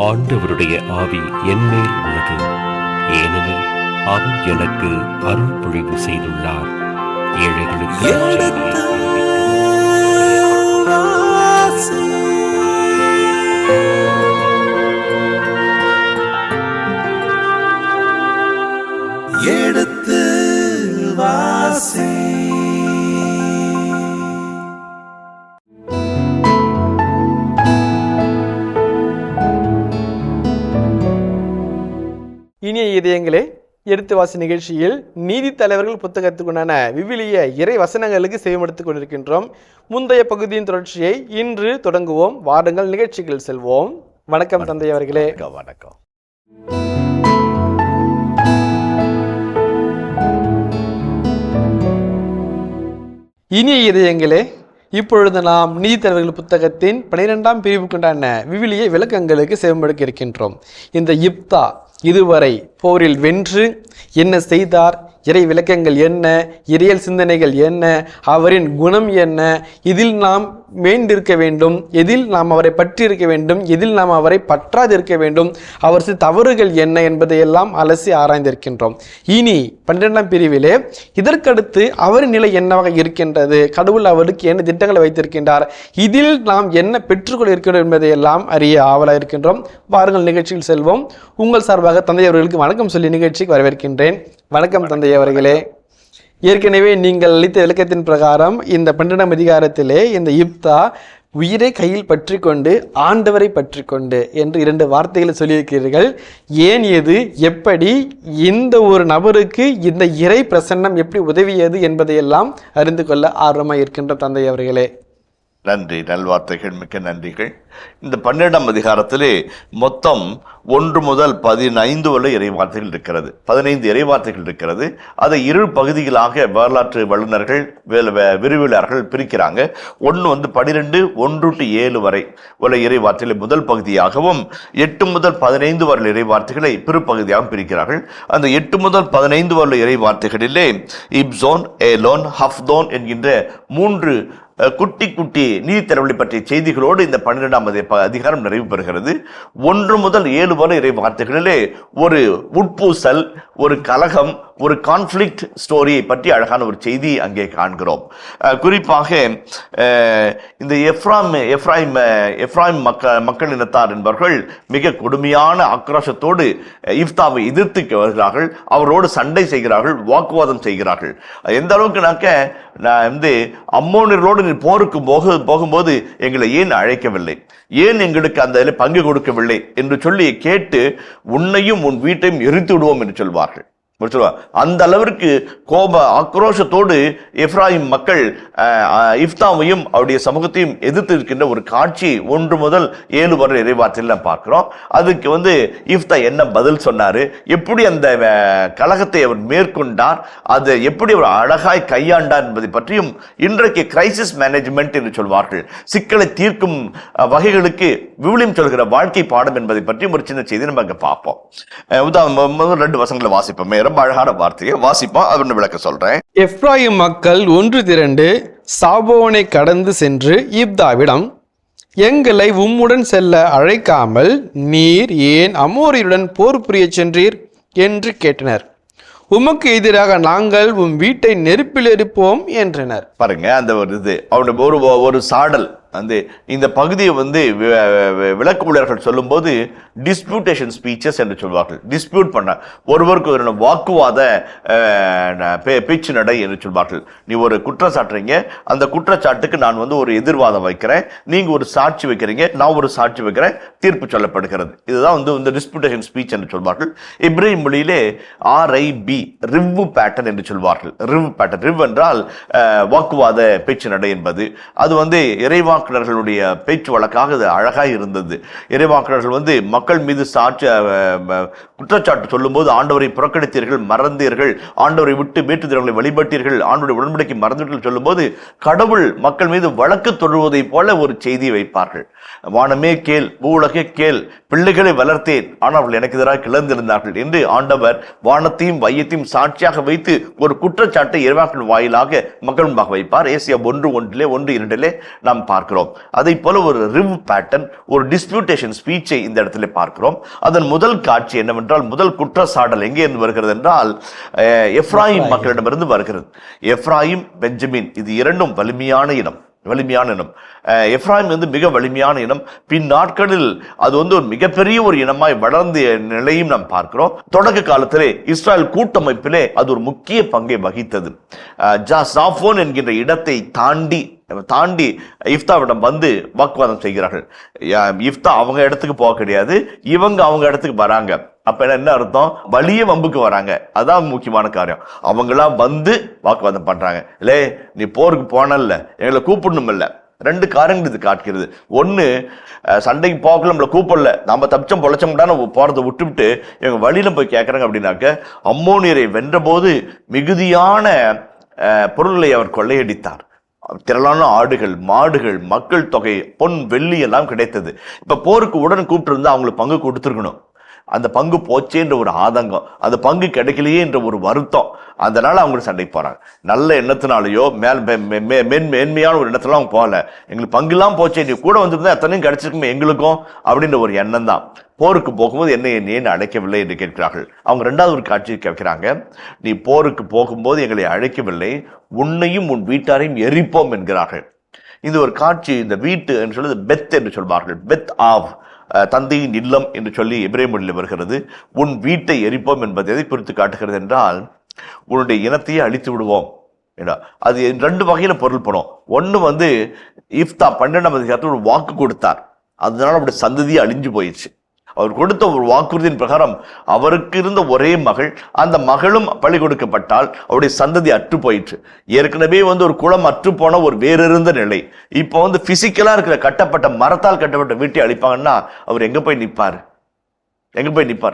ஆண்டவருடைய ஆவி என்மேல் உள்ளது, ஏனெனில் அவர் எனக்கு அருள் பொழிவு செய்துள்ளார். ஏழைகளுக்கு எடுத்து வாசி. இனிய இதயங்களே, எடுத்து வாசி நிகழ்ச்சியில் நீதி தலைவர்கள் புத்தகத்துக்குண்டான விவிலிய இறை வசனங்களுக்கு செவிமடுத்துக் கொண்டிருக்கின்றோம். முந்தைய பகுதியின் தொடர்ச்சியை இன்று தொடங்குவோம். வாருங்கள் நிகழ்ச்சிகள் செல்வோம். வணக்கம் தந்தை அவர்களே. வணக்கம். இனிய இதயங்களே, இப்பொழுது நாம் நீதி தலைவர்கள் புத்தகத்தின் 12ஆம் பிரிவுக்குண்டான விவிலிய விளக்கங்களுக்கு செவிமடுக்க இருக்கின்றோம். இந்த இப்தா இதுவரை போரில் வென்று என்ன செய்தார், இறை விளக்கங்கள் என்ன, இறையல் சிந்தனைகள் என்ன, அவரின் குணம் என்ன, இதில் நாம் மேண்டிருக்க வேண்டும், எதில் நாம் அவரை பற்றி இருக்க வேண்டும், எதில் நாம் அவரை பற்றாதிருக்க வேண்டும், அவர் செய்த தவறுகள் என்ன என்பதையெல்லாம் அலசி ஆராய்ந்திருக்கின்றோம். இனி 12ஆம் பிரிவிலே இதற்கடுத்து அவரின் நிலை என்னவாக இருக்கின்றது, கடவுள் அவருக்கு என்ன திட்டங்களை வைத்திருக்கின்றார், இதில் நாம் என்ன பெற்றுக்கொள்ள இருக்கின்றோம் என்பதையெல்லாம் அறிய ஆவலாக இருக்கின்றோம். வாருங்கள் நிகழ்ச்சியில் செல்வோம். உங்கள் சார்பாக தந்தை அவர்களுக்கு வணக்கம் சொல்லி நிகழ்ச்சிக்கு வரவேற்கின்றேன். வணக்கம் தந்தை அவர்களே. ஏற்கனவே நீங்கள் அளித்த விளக்கத்தின் பிரகாரம் இந்த 12ஆம் அதிகாரத்திலே இந்த இப்தா உயிரை கையில் பற்றி கொண்டு ஆண்டவரை பற்றி கொண்டு என்று 2 வார்த்தைகளை சொல்லியிருக்கிறீர்கள். ஏன், எது, எப்படி இந்த ஒரு நபருக்கு இந்த இறை பிரசன்னம் எப்படி உதவியது என்பதையெல்லாம் அறிந்து கொள்ள ஆர்வமாக இருக்கின்ற தந்தை அவர்களே. நன்றி, நல்வார்த்தைகள், மிக்க நன்றிகள். இந்த 12ஆம் அதிகாரத்திலே மொத்தம் 1 முதல் 15 வரை இறைவார்த்தைகள் இருக்கிறது. 15 இறைவார்த்தைகள் இருக்கிறது. அதை 2 பகுதிகளாக வரலாற்று வல்லுநர்கள் விரிவுரையாளர்கள் பிரிக்கிறாங்க. ஒன்று 12 1 to 7 வரை உள்ள இறைவார்த்தைகளை முதல் பகுதியாகவும் 8 முதல் 15 வரை இறைவார்த்தைகளை பிற பகுதியாகவும் பிரிக்கிறார்கள். அந்த 8 முதல் 15 வரை இறைவார்த்தைகளிலே இப்சோன், ஏலோன், ஹஃப்தோன் என்கின்ற 3 குட்டி குட்டி நீதி தலைவர்களை பற்றிய செய்திகளோடு இந்த 12ஆம் அதிகாரம் நிறைவு பெறுகிறது. 1 முதல் 7 வரை இறை வார்த்தைகளிலே ஒரு உட்பூசல், ஒரு கலகம், ஒரு கான்ஃப்ளிக்ட் ஸ்டோரியை பற்றி அழகான ஒரு செய்தி அங்கே காண்கிறோம். குறிப்பாக இந்த எப்ராயிம் மக்கள் இனத்தார் என்பவர்கள் மிக கொடுமையான ஆக்ரோஷத்தோடு இப்தாவை எதிர்த்து வருகிறார்கள். அவரோடு சண்டை செய்கிறார்கள், வாக்குவாதம் செய்கிறார்கள். எந்த அளவுக்குனாக்க, நான் அம்மோனியர்களோடு நீ போருக்கு போகும்போது எங்களை ஏன் அழைக்கவில்லை, ஏன் எங்களுக்கு அந்த பங்கு கொடுக்கவில்லை என்று சொல்லி கேட்டு உன்னையும் உன் வீட்டையும் எரித்து விடுவோம் என்று சொல்வார்கள். அந்த அளவிற்கு கோப ஆக்ரோஷத்தோடு எப்ராயிம் மக்கள் இப்தாவையும் அவருடைய சமூகத்தையும் எதிர்த்து இருக்கின்ற ஒரு காட்சி 1 முதல் 7 வரை இறைவார்த்தையில் நாம் பார்க்கிறோம். அதுக்கு இப்தா என்ன பதில் சொன்னாரு, எப்படி அந்த கலகத்தை அவர் மேற்கொண்டார், அதை எப்படி அவர் அழகாய் கையாண்டார் என்பதை பற்றியும், இன்றைக்கு கிரைசிஸ் மேனேஜ்மெண்ட் என்று சொல்வார்கள், சிக்கலை தீர்க்கும் வகைகளுக்கு விவிலியம் சொல்கிற வாழ்க்கை பாடம் என்பதை பற்றியும் ஒரு சின்ன செய்தி நம்ம அங்கே பார்ப்போம். முதல் 2 வசனங்களை வாசிப்போம். ரொம்ப அழகான வார்த்தையை வாசிப்போம், அது விளக்க சொல்றேன். எப்ராயிம் மக்கள் ஒன்று திரண்டு சாபோனை கடந்து சென்று இப்தாவிடம், எங்களை உம்முடன் செல்ல அழைக்காமல் நீர் ஏன் அமோரியருடன் போர் புரிய சென்றீர் என்று கேட்டனர். உமக்கு எதிராக நாங்கள் உம் வீட்டை நெருப்பில் எரிப்போம் என்றனர். பாருங்க, அந்த ஒரு சாடல். இந்த பகுதியை விளக்க ஊழியர்கள் சொல்லும் போது டிஸ்பியூட்டேஷன் ஸ்பீச்சஸ் என்று சொல்வார்கள். டிஸ்பியூட் பண்ண ஒருவருக்கு வாக்குவாத பேச்சு நடை என்று சொல்வார்கள். நீ ஒரு குற்றம் சாட்டுறீங்க, அந்த குற்றச்சாட்டுக்கு நான் ஒரு எதிர்வாதம் வைக்கிறேன், நீங்க ஒரு சாட்சி வைக்கிறீங்க, நான் ஒரு சாட்சி வைக்கிறேன், தீர்ப்பு சொல்லப்படுகிறது. இதுதான் இந்த டிஸ்பியூட்டேஷன் ஸ்பீச் என்று சொல்வார்கள். இப்ரேம் மொழியிலே RIB ரிவ் பேட்டர்ன் என்று சொல்வார்கள். ரிவ் பேட்டர்ன், ரிவ் என்றால் வாக்குவாத பேச்சு நடை என்பது. அது இறைவாக்குனர்களுடைய பேச்சு வழக்காக அது அழகாக இருந்தது. இறைவாக்குனர்கள் மக்கள் மீது குற்றச்சாட்டு சொல்லும் போது, ஆண்டவரை புறக்கணித்தீர்கள், மறந்தீர்கள், ஆண்டவரை விட்டு வேற்றுதர்களை வழிபட்டீர்கள், ஆண்டவருடைய உடன்படிக்கை மறந்தீர்கள் சொல்லும் போது கடவுள் மக்கள் மீது வழக்கு தொடர்வதை போல ஒரு செய்தியை வைப்பார்கள். வானமே கேள், பூவுலகே கேள், பிள்ளைகளை வளர்த்தேன், ஆனால் அவர்கள் எனக்கு எதிராக கிளர்ந்திருந்தார்கள் என்று ஆண்டவர் வானத்தையும் வையத்தையும் சாட்சியாக வைத்து ஒரு குற்றச்சாட்டை இறைவாக்கின் வாயிலாக மக்கள் முன்பாக வைப்பார். ஏசியா 1:1 1:2 நாம் பார்க்கிறோம். பார்க்கிறோம். அதை போல ஒரு ரிவ் பேட்டர்ன், ஒரு டிஸ்பியூட்டேஷன் ஸ்பீச்சை இந்த இடத்துல பார்க்கிறோம். அதன் முதல் காட்சி என்னவென்றால், முதல் குற்றச்சாடல் எங்கே இருந்து வருகிறது என்றால் எப்ராயிம் மக்களிடமிருந்து வருகிறது. எப்ராயிம், பெஞ்சமின் இது இரண்டும் வலிமையான இனம். எப்ராயிம் மிக வலிமையான இனம். பின் நாட்களில் அது ஒரு மிகப்பெரிய ஒரு இனமாய் வளர்ந்த நிலையும் நாம் பார்க்கிறோம். தொடக்க காலத்திலே இஸ்ரேல் கூட்டமைப்பிலே அது ஒரு முக்கிய பங்கை வகித்தது. ஜாஃபோன் என்கின்ற இடத்தை தாண்டி இஃப்தாவிடம் வந்து வாக்குவாதம் செய்கிறார்கள். இஃப்தா அவங்க இடத்துக்கு போக கிடையாது, இவங்க அவங்க இடத்துக்கு வராங்க. அப்ப என்ன அர்த்தம்? வலிய வம்புக்கு வராங்க. அதான் முக்கியமான காரியம். அவங்களாம் வந்து வாக்குவாதம் பண்றாங்க. இல்லே, நீ போருக்கு போனல்ல, எங்களை கூப்பிடணும் இல்ல. ரெண்டு காரியங்கள் இது காட்டுகிறது. ஒண்ணு, சண்டைக்கு போகல, நம்மளை கூப்பிடல, நாம தப்பிச்சம் பொழைச்சோம்டான்னு போறதை விட்டுவிட்டு இவங்க வழியில போய் கேட்கறாங்க. அப்படின்னாக்க, அம்மோனியரை வென்ற போது மிகுதியான பொருளை அவர் கொள்ளையடித்தார். திரளான ஆடுகள், மாடுகள், மக்கள் தொகை, பொன், வெள்ளி எல்லாம் கிடைத்தது. இப்ப போருக்கு உடனே கூப்பிட்டு இருந்தா அவங்களுக்கு பங்கு கொடுத்துருக்கணும். அந்த பங்கு போச்சேன்ற ஒரு ஆதங்கம், அந்த பங்கு கிடைக்கலையே என்ற ஒரு வருத்தம், அதனால அவங்க சண்டைக்கு போறாங்க. நல்ல எண்ணத்தினாலேயோ மேன்மையான ஒரு எண்ணத்தினால அவங்க போகல. எங்களுக்கு பங்குலாம் போச்சே, நீ கூட வந்திருந்தா எத்தனையும் கிடைச்சிருக்குமே எங்களுக்கும் அப்படின்ற ஒரு எண்ணம் தான். போருக்கு போகும்போது என்னை அழைக்கவில்லை என்று கேட்கிறார்கள். அவங்க ரெண்டாவது ஒரு காட்சியை கேட்கிறாங்க. நீ போருக்கு போகும்போது எங்களை அழைக்கவில்லை, உன்னையும் உன் வீட்டாரையும் எரிப்போம் என்கிறார்கள். இந்த ஒரு காட்சி, இந்த வீட்டு என்று சொல்வது பெத் என்று சொல்வார்கள். பெத் ஆவ், தந்தையின் இல்லம் என்று சொல்லி எபிரேய மொழியில் வருகிறது. உன் வீட்டை எரிப்போம் என்பது எதை குறித்து காட்டுகிறது என்றால், உன்னுடைய இனத்தையே அழித்து விடுவோம். அது ரெண்டு வகையில பொருள் படும். ஒண்ணு இஃப்தா 12ஆம் அதிகாரத்தில் ஒரு வாக்கு கொடுத்தார், அதனால அப்படி சந்ததியை அழிஞ்சு போயிடுச்சு. அவர் கொடுத்த ஒரு வாக்குறுதியின் பிரகாரம் அவருக்கு இருந்த ஒரே மகள், அந்த மகளும் பலி கொடுக்கப்பட்டால் அவருடைய சந்ததி அற்று போயிற்று. ஏற்கனவே ஒரு குளம் அற்று போன ஒரு வேறிருந்த நிலை. இப்போ பிசிக்கலா இருக்கிற கட்டப்பட்ட மரத்தால் கட்டப்பட்ட வீட்டை அழிப்பாங்கன்னா அவர் எங்க போய் நிற்பார்?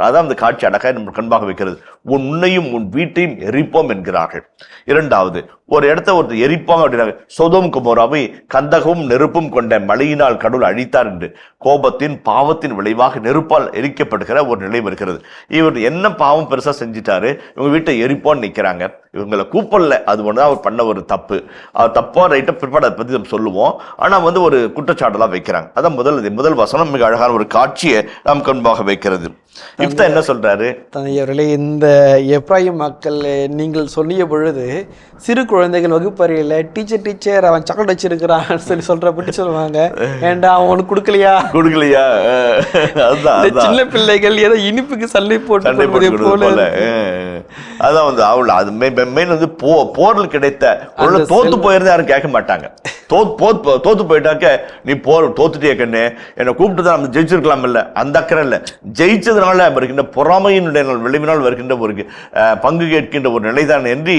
அதான் அந்த காட்சி அழகாக நம்ம கண்பாக வைக்கிறது. உன்னையும் உன் வீட்டையும் எரிப்போம் என்கிறார்கள். இரண்டாவது, ஒரு இடத்த ஒருத்தர் எரிப்பாங்க அப்படின்னாங்க. சோதோம் குமோராவை கந்தகமும் நெருப்பும் கொண்ட மழையினால் கடவுள் அழித்தார் என்று கோபத்தின் பாவத்தின் விளைவாக நெருப்பால் எரிக்கப்படுகிற ஒரு நிலை வருகிறது. இவர் என்ன பாவம் பெருசா செஞ்சிட்டாரு, இவங்க வீட்டை எரிப்போன்னு நிற்கிறாங்க. இவங்களை கூப்பிடல, அது ஒண்ணுதான் அவர் பண்ண ஒரு தப்பு. அவர் தப்பா ரைட்டா பிற்பாடு அதை பத்தி நம்ம சொல்லுவோம். ஆனா ஒரு குற்றச்சாட்டெல்லாம் வைக்கிறாங்க. அதான் முதல் வசனம் மிக அழகான ஒரு காட்சியை நாம் கண்பாக வைக்கிறது. இஃப்தா என்ன சொல்றாரு? இந்த எப்ராயிம் மக்கள் நீங்கள் சொல்லிய பொழுது சிறு குழந்தைகள் வகுப்பறையில டீச்சர் அவன் சாக்லேட் வச்சிருக்கிறான்னு சொல்லி சொல்றப்பட்டு சொல்லுவாங்க. ஏண்டா அவனுக்கு கொடுக்கலையா? அதுதான் சின்ன பிள்ளைகள் ஏதோ இனிப்புக்கு சண்டை போட்டு போல. அதான் அவள் அது மெயின் போரில் கிடைத்த தோத்து போயிருந்தா யாரும் கேட்க மாட்டாங்க. தோத்து போயிட்டாக்க, நீ தோத்துட்டே கண்ணு, என்னை கூப்பிட்டு தான் நம்ம ஜெயிச்சிருக்கலாம் இல்ல, அந்த அக்கறை இல்ல, ஜெயிச்சதுனால வருகின்ற பொறாமையினுடைய விளைவினால் வருகின்ற ஒரு பங்கு கேட்கின்ற ஒரு நிலைதான் என்று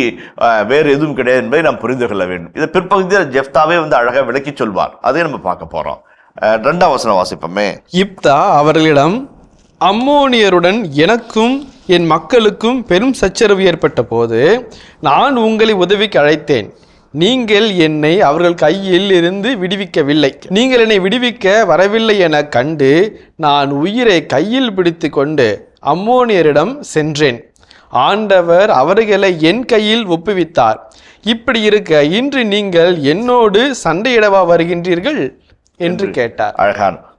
வேறு எதுவும் கிடையாது என்பதை நாம் புரிந்து கொள்ள வேண்டும். இதை பிற்பகுதியில் ஜெப்தாவே அழகா விளக்கி சொல்வார். அதை நம்ம பார்க்க போறோம். 2ஆம் வசனம் வாசிப்போமே. இப்தா அவர்களிடம், அம்மோனியருடன் எனக்கும் என் மக்களுக்கும் பெரும் சச்சரவு ஏற்பட்ட போது நான் உங்களை உதவிக்கு அழைத்தேன். நீங்கள் என்னை அவர்கள் கையில் இருந்து விடுவிக்கவில்லை. நீங்கள் என்னை விடுவிக்க வரவில்லை என கண்டு நான் உயிரை கையில் பிடித்து கொண்டு அம்மோனியரிடம் சென்றேன். ஆண்டவர் அவர்களை என் கையில் ஒப்புவித்தார். இப்படி இருக்க இன்று நீங்கள் என்னோடு சண்டையிடவா வருகின்றீர்கள் என்று கேட்டார்.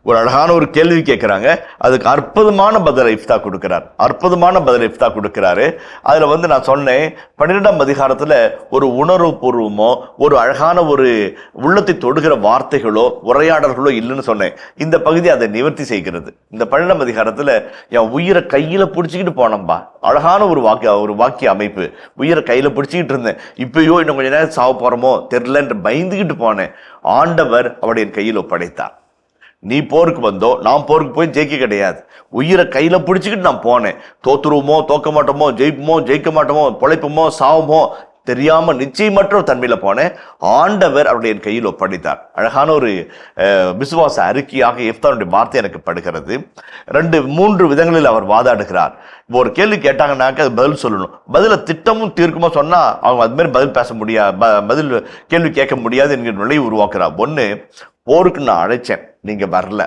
அழகான ஒரு கேள்வி கேட்கிறாங்க. அதுக்கு அற்புதமான பதிலை இஃப்தா கொடுக்கிறாரு. அதுல நான் சொன்னேன், 12ஆம் அதிகாரத்துல ஒரு உணர்வு பூர்வமோ ஒரு அழகான ஒரு உள்ளத்தை தொடுகிற வார்த்தைகளோ உரையாடல்களோ இல்லைன்னு சொன்னேன். இந்த பகுதி அதை நிவர்த்தி செய்கிறது. இந்த 12ஆம் அதிகாரத்துல என் உயிரை கையில பிடிச்சிக்கிட்டு போனம்பா, அழகான ஒரு வாக்கிய அமைப்பு. உயிரை கையில பிடிச்சிக்கிட்டு இருந்தேன், இப்பயோ இன்னும் கொஞ்ச நேரம் சாவ போறோமோ தெரியல என்று பயந்துகிட்டு போனேன். ஆண்டவர் அவருடைய கையில் ஒப்படைத்தார். நீ போருக்கு வந்தோ, நான் போருக்கு போய் ஜெயிக்க கிடையாது, உயிரை கையில பிடிச்சிக்கிட்டு நான் போனேன். தோத்துருவோமோ, தோக்க மாட்டோமோ, ஜெயிப்போமோ, ஜெயிக்க மாட்டோமோ, பொழைப்போமோ, சாவோமோ தெரியாம நிச்சயமற்ற தன்மையில போனேன். ஆண்டவர் அவருடைய கையில் ஒப்படைத்தார். அழகான ஒரு விசுவாச அறிக்கையாக இஃப்தாவுடைய வார்த்தை எனக்கு படுகிறது. 2-3 விதங்களில் அவர் வாதாடுகிறார். இப்போ ஒரு கேள்வி கேட்டாங்கன்னாக்க அது பதில் சொல்லணும். பதில திட்டமும் தீர்க்குமா சொன்னா அவங்க அது மாதிரி பதில் பேச முடியாது, கேள்வி கேட்க முடியாது என்கிற நிலையை உருவாக்குறார். ஒண்ணு, போருக்கு நான் அழைச்சேன், நீங்க வரல.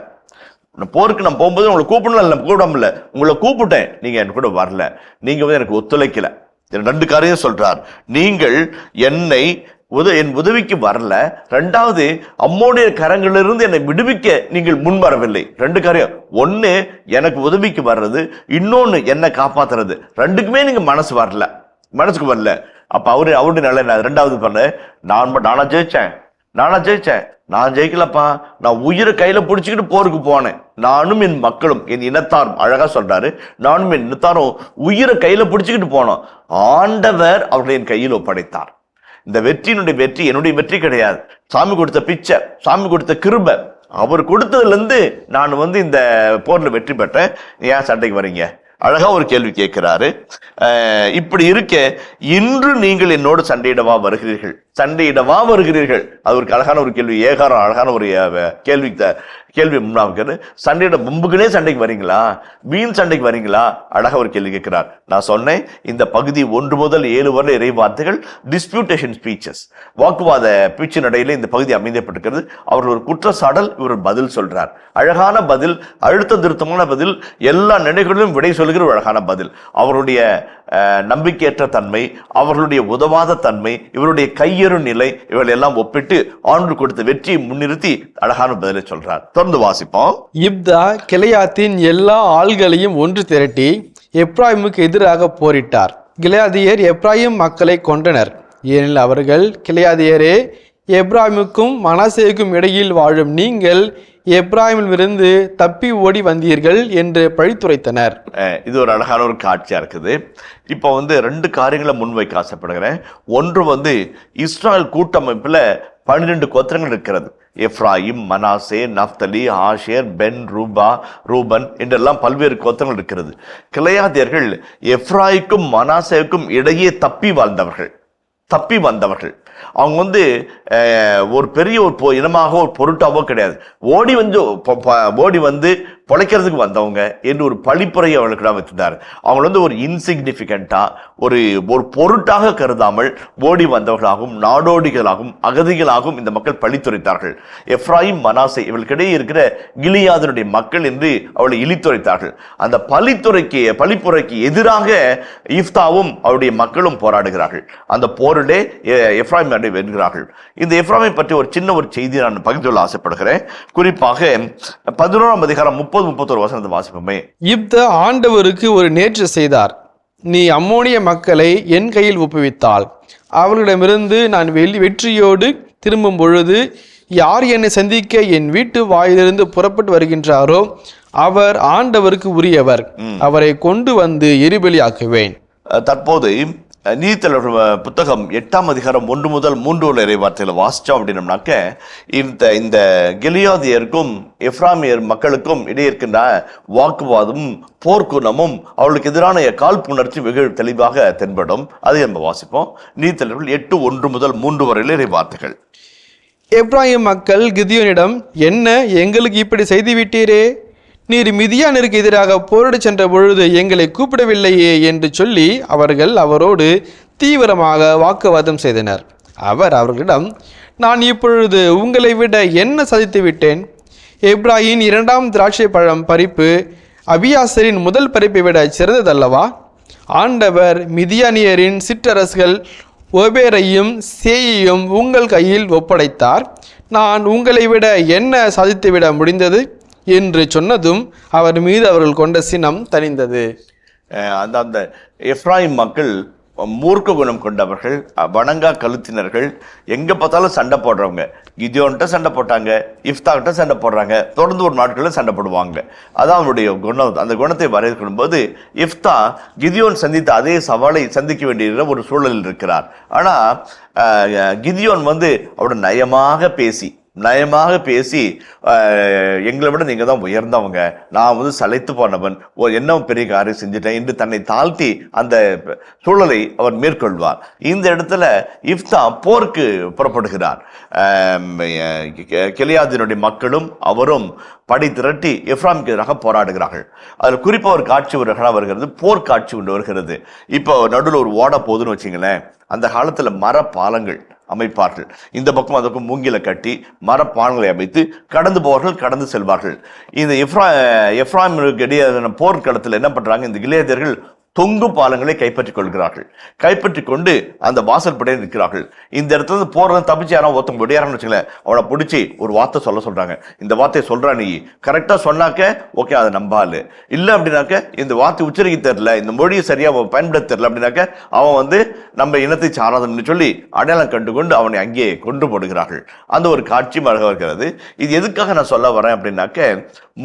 போருக்கு நான் போகும்போது உங்களை கூப்பிடல, உங்களை கூப்பிட்டேன், நீங்க என் கூட வரல, நீங்க எனக்கு ஒத்துழைக்கல. 2 காரியம் சொல்றார். நீங்கள் என்னை என் உதவிக்கு வரல. ரெண்டாவது, அம்மோனிய கரங்களிலிருந்து என்னை விடுவிக்க நீங்கள் முன் வரவில்லை. ரெண்டு காரியம், ஒன்னு எனக்கு உதவிக்கு வர்றது, இன்னொன்னு என்னை காப்பாத்துறது. ரெண்டுக்குமே நீங்க மனசுக்கு வரல. அப்ப அவருடைய நல்ல ரெண்டாவது பண்ண நானா ஜெயிச்சேன், நான் ஜெயிக்கலப்பா, நான் உயிரை கையில பிடிச்சிக்கிட்டு போருக்கு போனேன். நானும் என் மக்களும், என் இனத்தாரும், அழகா சொல்றாரு, நானும் என் இனத்தாரும் உயிரை கையில பிடிச்சிக்கிட்டு போனோம். ஆண்டவர் அவர்களை என் கையில் ஒப்படைத்தார். இந்த வெற்றியினுடைய வெற்றி என்னுடைய வெற்றி கிடையாது. சாமி கொடுத்த பிச்சை, சாமி கொடுத்த கிருபை. அவர் கொடுத்ததுல இருந்து நான் இந்த போர்ல வெற்றி பெற்றேன். ஏன் சண்டைக்கு வரீங்க? அழகா ஒரு கேள்வி கேட்கிறாரு. இப்படி இருக்க இன்று நீங்கள் என்னோடு சண்டையிடவா வருகிறீர்கள்? அது ஒரு அழகான ஒரு கேள்வி, ஏகாரம் அழகான ஒரு கேள்வி முன்னாவுக்கு. சண்டையிட மும்புக்குனே சண்டைக்கு வரீங்களா? வீண் சண்டைக்கு வரீங்களா? அழகா ஒரு கேள்வி கேட்கிறார். நான் சொன்னேன், இந்த பகுதி 1 முதல் 7 வரை இறை வார்த்தைகள் டிஸ்பியூட்டேஷன் ஸ்பீச்சஸ், வாக்குவாத பேச்சு நடையில இந்த பகுதி அமைக்கப்பட்டிருக்கிறது. அவர் ஒரு குற்றச்சாடல், இவர் பதில் சொல்றார். அழகான பதில், அழுத்த திருத்தமான பதில், எல்லா நிலைகளிலும் விடை சொல்கிற ஒரு அழகான பதில். அவருடைய நம்பிக்கையற்ற தன்மை, அவர்களுடைய உதவாத தன்மை, இவருடைய கையெறு நிலை, இவர்கள் எல்லாம் ஒப்பிட்டு ஆண்டு கொடுத்த வெற்றியை முன்னிறுத்தி அழகான பதிலை சொல்றார். தொடர்ந்து வாசிப்போம். இப்தா கிளையாத்தின் எல்லா ஆள்களையும் ஒன்று திரட்டி எப்ராயிமுக்கு எதிராக போரிட்டார். கிளையாதியர் எப்ராயிம் மக்களை கொன்றனர். ஏனெனில் அவர்கள், கிளையாதியரே, எப்ராயிமுக்கும் மனாசேக்கும் இடையில் வாழும் நீங்கள் எப்ராயிமிலிருந்து தப்பி ஓடி வந்தீர்கள் என்று பழித்துரைத்தனர். இது ஒரு அழகான ஒரு காட்சியா இருக்குது. இப்போ 2 காரியங்களை முன்வைக்க ஆசைப்படுகிறேன். ஒன்று இஸ்ராயல் கூட்டமைப்புல 12 கோத்திரங்கள் இருக்கிறது. எப்ராயிம், மனாசே, நப்தலி, ஆஷேர், பென், ரூபன் என்றெல்லாம் பல்வேறு கோத்திரங்கள் இருக்கிறது. கிளையாதியர்கள் எப்ராய்க்கும் மனாசேக்கும் இடையே தப்பி வந்தவர்கள். அவங்க ஒரு பெரிய ஒரு இனமாக, ஒரு பொருட்டாவோ கிடையாது. ஓடி வந்து பொழைக்கிறதுக்கு வந்தவங்க என்று ஒரு பழிப்புரையை அவர்களுக்கு வச்சிருந்தார். அவங்க ஒரு இன்சிக்னிபிகண்டா, ஒரு பொருட்டாக கருதாமல் ஓடி வந்தவர்களாகவும் நாடோடிகளாகவும் அகதிகளாகவும் இந்த மக்கள் பழித்துரைத்தார்கள். எப்ராயிம், மனாசே இவர்களுக்கிடையே இருக்கிற கிலியாதினுடைய மக்கள் என்று அவளை இழித்துரைத்தார்கள். அந்த பழிப்புரைக்கு எதிராக இப்தாவும் அவருடைய மக்களும் போராடுகிறார்கள். அந்த போரிலே எப்ராயிம் வென்கிறார்கள். இந்த எப்ராயிமை பற்றி ஒரு சின்ன ஒரு செய்தி நான் பகிர்ந்து கொள்ள ஆசைப்படுகிறேன். குறிப்பாக 11ஆம் அதிகாரம் 30-31 வசனத்தை வாசிப்போமே. இப்தா ஆண்டவருக்கு ஒரு நேர்ச்சி செய்தார். நீ அம்மோனிய மக்களை என் கையில் ஒப்புவித்தால் அவர்களிடமிருந்து நான் வெற்றியோடு திரும்பும் பொழுது யார் என்னை சந்திக்க என் வீட்டு வாயிலிருந்து புறப்பட்டு வருகின்றாரோ அவர் ஆண்டவருக்கு உரியவர். அவரை கொண்டு வந்து எரிபலியாக்குவேன். தற்போது நீதித்தலைவர் புத்தகம் 8ஆம் அதிகாரம் 1 முதல் 3 உள்ள இறை வார்த்தைகளை வாசிச்சோம் அப்படின்னம்னாக்க, இந்த கிலியாதியருக்கும் எப்ராமியர் மக்களுக்கும் இடையே இருக்கின்ற வாக்குவாதமும் போர்க்குணமும் அவர்களுக்கு எதிரான காழ்ப்புணர்ச்சி வெகு தெளிவாக தென்படும். அதை நம்ம வாசிப்போம். நீதித்தலைவர்கள் 8:1 முதல் 3 வரையில இறை வார்த்தைகள். எப்ராயிம் மக்கள் கிதியோனிடம், என்ன எங்களுக்கு இப்படி செய்து விட்டீரே? நீர் மிதியானிற்கு எதிராக போரிட சென்ற பொழுது எங்களை கூப்பிடவில்லையே என்று சொல்லி அவர்கள் அவரோடு தீவிரமாக வாக்குவாதம் செய்தனர். அவர் அவர்களிடம், நான் இப்பொழுது உங்களை விட என்ன சாதித்து விட்டேன்? எப்ராயின் 2ஆம் திராட்சை பழம் பறிப்பு அபியாசரின் முதல் பறிப்பை விட சிறந்ததல்லவா? ஆண்டவர் மிதியானியரின் சிற்றரசுகள் ஓபேரையும் சேயையும் உங்கள் கையில் ஒப்படைத்தார். நான் உங்களை விட என்ன சாதித்துவிட முடிந்தது என்று சொன்னதும் அவர் மீது அவர்கள் கொண்ட சினம் தணிந்தது. அந்த எப்ராயிம் மக்கள் மூர்க்க குணம் கொண்டவர்கள், வணங்கா கழுத்தினர்கள், எங்க பார்த்தாலும் சண்டை போடுறவங்க. கிதியோன்கிட்ட சண்டை போட்டாங்க, இப்தாக்கிட்ட சண்டை போடுறாங்க, தொடர்ந்து ஒரு நாட்களில் சண்டை போடுவாங்க. அதான் அவருடைய குணம். அந்த குணத்தை வரையறுக்கும் போது இப்தா கிதியோன் சந்தித்த அதே சவாலை சந்திக்க வேண்டிய ஒரு சூழலில் இருக்கிறார். ஆனா கிதியோன் அவரோட நயமாக பேசி எங்களை விட நீங்க தான் உயர்ந்தவங்க, நான் சளைத்து போனவன், என்ன பெரிய காரியம் செஞ்சுட்டேன் என்று தன்னை தாழ்த்தி அந்த சூழலை அவர் மேற்கொள்வார். இந்த இடத்துல இப்தா போருக்கு புறப்படுகிறார். கிலியாதினுடைய மக்களும் அவரும் படை திரட்டி எப்ராமுக்கு எதிராக போராடுகிறார்கள். அதில் குறிப்பாக ஒரு காட்சி வருகிறது, போர்க்காட்சி ஒன்று வருகிறது. இப்போ நடுவில் ஒரு ஓட போகுதுன்னு வச்சிங்களேன். அந்த காலத்துல மரப்பாலங்கள் அமைப்பார்கள். இந்த பக்கம் அதற்கும் மூங்கில கட்டி மரப்பாலங்களை அமைத்து கடந்து போவார்கள், கடந்து செல்வார்கள். இந்த எப்ராயிமுக்கு இடையே போர்க்களத்தில் என்ன பண்றாங்க, இந்த கிலியாதியர்கள் தொங்கு பாலங்களை கைப்பற்றிக் கொள்கிறார்கள். கைப்பற்றி கொண்டு அந்த வாசல் படையில் நிற்கிறார்கள். இந்த இடத்துல இருந்து போறது தப்பிச்சு யாரும் ஒருத்தவங்க விடையாரன்னு வச்சுக்கலேன், அவனை பிடிச்சி ஒரு வார்த்தை சொல்றாங்க. இந்த வார்த்தையை சொல்றா, நீ கரெக்டா சொன்னாக்க ஓகே அதை நம்பாலு, இல்லை அப்படின்னாக்க இந்த வார்த்தை உச்சரிக்க தெரியல, இந்த மொழியை சரியா பயன்படுத்த தெரியல அப்படின்னாக்க அவன் நம்ம இனத்தை சாராதன்னு சொல்லி அடையாளம் கண்டு கொண்டு அவனை அங்கே கொண்டு போடுகிறார்கள். அந்த ஒரு காட்சி அழகாக இருக்கிறது. இது எதுக்காக நான் சொல்ல வரேன் அப்படின்னாக்க,